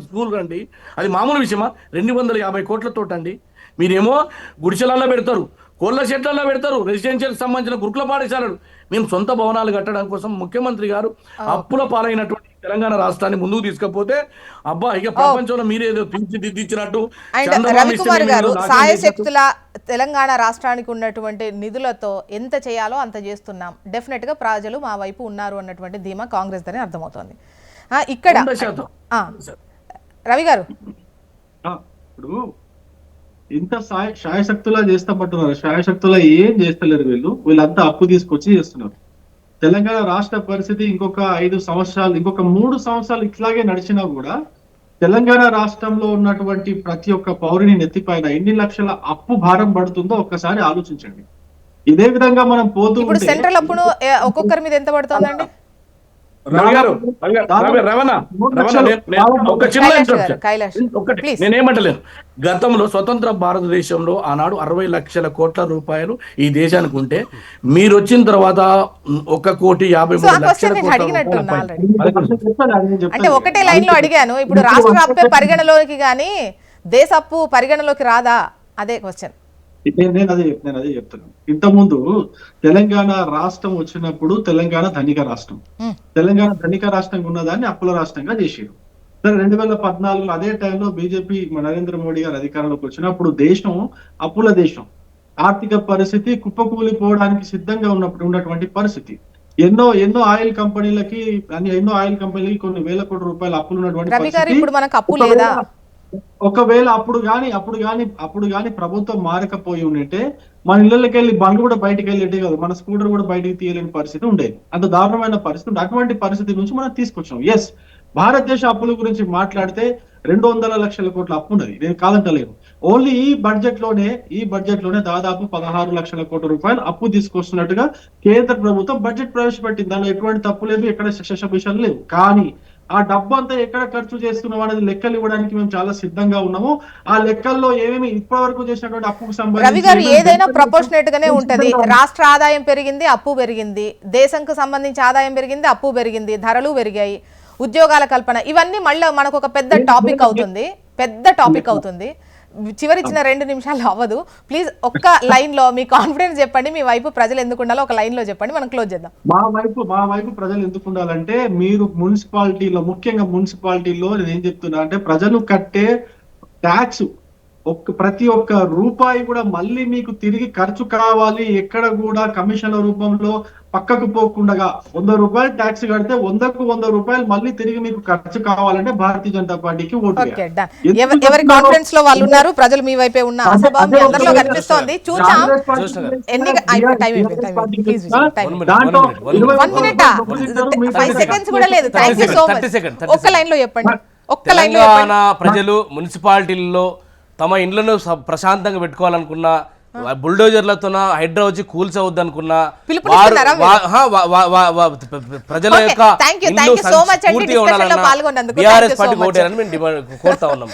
స్కూల్ అండి, అది మామూలు విషయమా? 250 కోట్లతో అండి. మీరేమో గుడిసెలలో పెడతారు, కోళ్ళ షెడ్లలో పెడతారు, రెసిడెన్షియల్ సంబంధించిన గురుకుల పాఠశాలలు. మేము సొంత భవనాలు కట్టడం కోసం ముఖ్యమంత్రి గారు అప్పుల పాలైనటువంటి తెలంగాణ రాష్ట్రాన్ని ముందుకు తీసుకపోతే అబ్బా ఇక ప్రపంచంలో మీరేదో తీర్చిదిద్దించినట్టు. రవికుమార్ గారు, సాయశక్తుల తెలంగాణ రాష్ట్రానికి ఉన్నటువంటి నిధులతో ఎంత చేయాలో అంత చేస్తున్నాం, డెఫినెట్ గా ప్రజలు మా వైపు ఉన్నారు అన్నటువంటి ధీమా కాంగ్రెస్ అని అర్థమవుతోంది. ఇక్కడ రవి గారు ఇప్పుడు ఇంత శాయశక్తులా చేస్తామంటున్నారు, శాయశక్తులా ఏం చేస్తలేరు. వీళ్ళంతా అప్పు తీసుకొచ్చి చేస్తున్నారు. తెలంగాణ రాష్ట్ర పరిస్థితి ఇంకొక 5 సంవత్సరాలు, ఇంకొక 3 సంవత్సరాలు ఇట్లాగే నడిచినా కూడా తెలంగాణ రాష్ట్రంలో ఉన్నటువంటి ప్రతి ఒక్క పౌరుని నెత్తిపైన ఎన్ని లక్షల అప్పు భారం పడుతుందో ఒక్కసారి ఆలోచించండి. ఇదే విధంగా మనం పోతూ ఇప్పుడు సెంట్రల్ అప్పును ఒక్కొక్కరి మీద ఎంత పడుతుందండి? నేనేమంటలేను. గతంలో స్వతంత్ర భారతదేశంలో ఆనాడు 60 లక్షల కోట్ల రూపాయలు ఈ దేశానికి ఉంటే మీరు వచ్చిన తర్వాత 1,53,00,000 అంటే ఒకటే లైన్ లో అడిగాను. ఇప్పుడు రాష్ట్ర అప్పే పరిగణలోకి గానీ దేశ అప్పు పరిగణలోకి రాదా? అదే క్వశ్చన్. నేను అదే చెప్తున్నాను. ఇంతకుముందు తెలంగాణ రాష్ట్రం వచ్చినప్పుడు తెలంగాణ ధనిక రాష్ట్రం, తెలంగాణ ధనిక రాష్ట్రంగా ఉన్నదాన్ని అప్పుల రాష్ట్రంగా చేసారు. 2014లో అదే టైంలో బీజేపీ నరేంద్ర మోడీ గారు అధికారంలోకి వచ్చినప్పుడు దేశం అప్పుల దేశం, ఆర్థిక పరిస్థితి కుప్పకూలిపోవడానికి సిద్ధంగా ఉన్నటువంటి పరిస్థితి. ఎన్నో ఆయిల్ కంపెనీలకి కొన్ని వేల కోట్ల రూపాయల అప్పులు ఉన్నటువంటి రవి గారు, ఇప్పుడు మనకు అప్పు లేదా? ఒకవేళ అప్పుడు గాని ప్రభుత్వం మారకపోయి ఉంటే మన ఇళ్ళకి వెళ్ళి బండ్లు కూడా బయటికి వెళ్ళేటే కాదు, మన స్కూటర్ కూడా బయటికి తీయలేని పరిస్థితి ఉండేది. అంత దారుణమైన పరిస్థితి ఉండే. అటువంటి పరిస్థితి నుంచి మనం తీసుకొచ్చాం. ఎస్, భారతదేశ అప్పుల గురించి మాట్లాడితే 200 లక్షల కోట్ల అప్పు ఉన్నది, నేను కాదంటలేను. ఓన్లీ ఈ బడ్జెట్ లోనే దాదాపు 16 లక్షల కోట్ల రూపాయలు అప్పు తీసుకొస్తున్నట్టుగా కేంద్ర ప్రభుత్వం బడ్జెట్ ప్రవేశపెట్టింది. దానిలో ఎటువంటి తప్పు లేదు, ఎక్కడ శశభిషాలు లేవు. కానీ ఆ డబ్బు అంతా ఎక్కడ ఖర్చు చేస్తున్నాం అనేది లెక్కలు ఇవ్వడానికి మేము చాలా సిద్ధంగా ఉన్నాము. ఆ లెక్కల్లో ఏమేమి ఇప్పటి వరకు చేసినటువంటి అప్పుకు రవి గారు ఏదైనా సంబంధించి ప్రపోర్షనేట్ గానే ఉంటది. రాష్ట్ర ఆదాయం పెరిగింది, అప్పు పెరిగింది, దేశంకు సంబంధించి ఆదాయం పెరిగింది, అప్పు పెరిగింది, ధరలు పెరిగాయి, ఉద్యోగాల కల్పన, ఇవన్నీ మళ్ళీ మనకు ఒక పెద్ద టాపిక్ అవుతుంది. చివరిచ్చిన 2 నిమిషాలు అవ్వదు. ప్లీజ్ ఒక్క లైన్ లో మీ కాన్ఫిడెన్స్ చెప్పండి, మీ వైపు ప్రజలు ఎందుకు ఉండాలో ఒక లైన్ లో చెప్పండి, మనం క్లోజ్ చేద్దాం. మా వైపు ప్రజలు ఎందుకు ఉండాలంటే, మీరు మున్సిపాలిటీలో, ముఖ్యంగా మున్సిపాలిటీలో నేను ఏం చెప్తున్నా అంటే, ప్రజలు కట్టే ట్యాక్స్ ప్రతి ఒక్క రూపాయి కూడా మళ్ళీ మీకు తిరిగి ఖర్చు కావాలి. ఎక్కడ కూడా కమిషన్ల రూపంలో పక్కకు పోకుండా 100 రూపాయలు ట్యాక్స్ కడితే 100కు 100 రూపాయలు మళ్ళీ తిరిగి మీకు ఖర్చు కావాలంటే భారతీయ జనతా పార్టీకి ఓటు వేయాలి. ఎవరి కాన్ఫిడెన్స్ లో వాళ్ళు ఉన్నారు, ప్రజలు మీ వైపే ఉన్న అసభావం మీ అందరిలో కనిపిస్తోంది. చూసాం సెకండ్స్ కూడా లేదు. Thank you so much. ఒక్క లైన్ లో చెప్పండి, తెలంగాణ ప్రజలు మున్సిపాలిటీల్లో తమ ఇండ్లను ప్రశాంతంగా పెట్టుకోవాలనుకున్న, బుల్డోజర్లతో హైడ్రా వచ్చి కూల్చవద్దు అనుకున్న ప్రజల యొక్క పూర్తిగా ఉండాలన్న బీఆర్ఎస్ పార్టీ ఓటేయాలని మేము కోరుతా ఉన్నాం.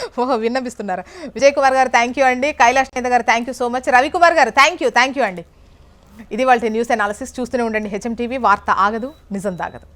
విన్నపిస్తున్నారు. విజయ్ కుమార్ గారు థ్యాంక్ యూ అండి, కైలాష్ నేత గారు thank you so much, Ravikumar గారు థ్యాంక్ యూ అండి. ఇది వాళ్ళ న్యూస్ అనాలిసిస్. చూస్తూనే ఉండండి హెచ్ఎం టీవీ. వార్త ఆగదు, నిజం తాగదు.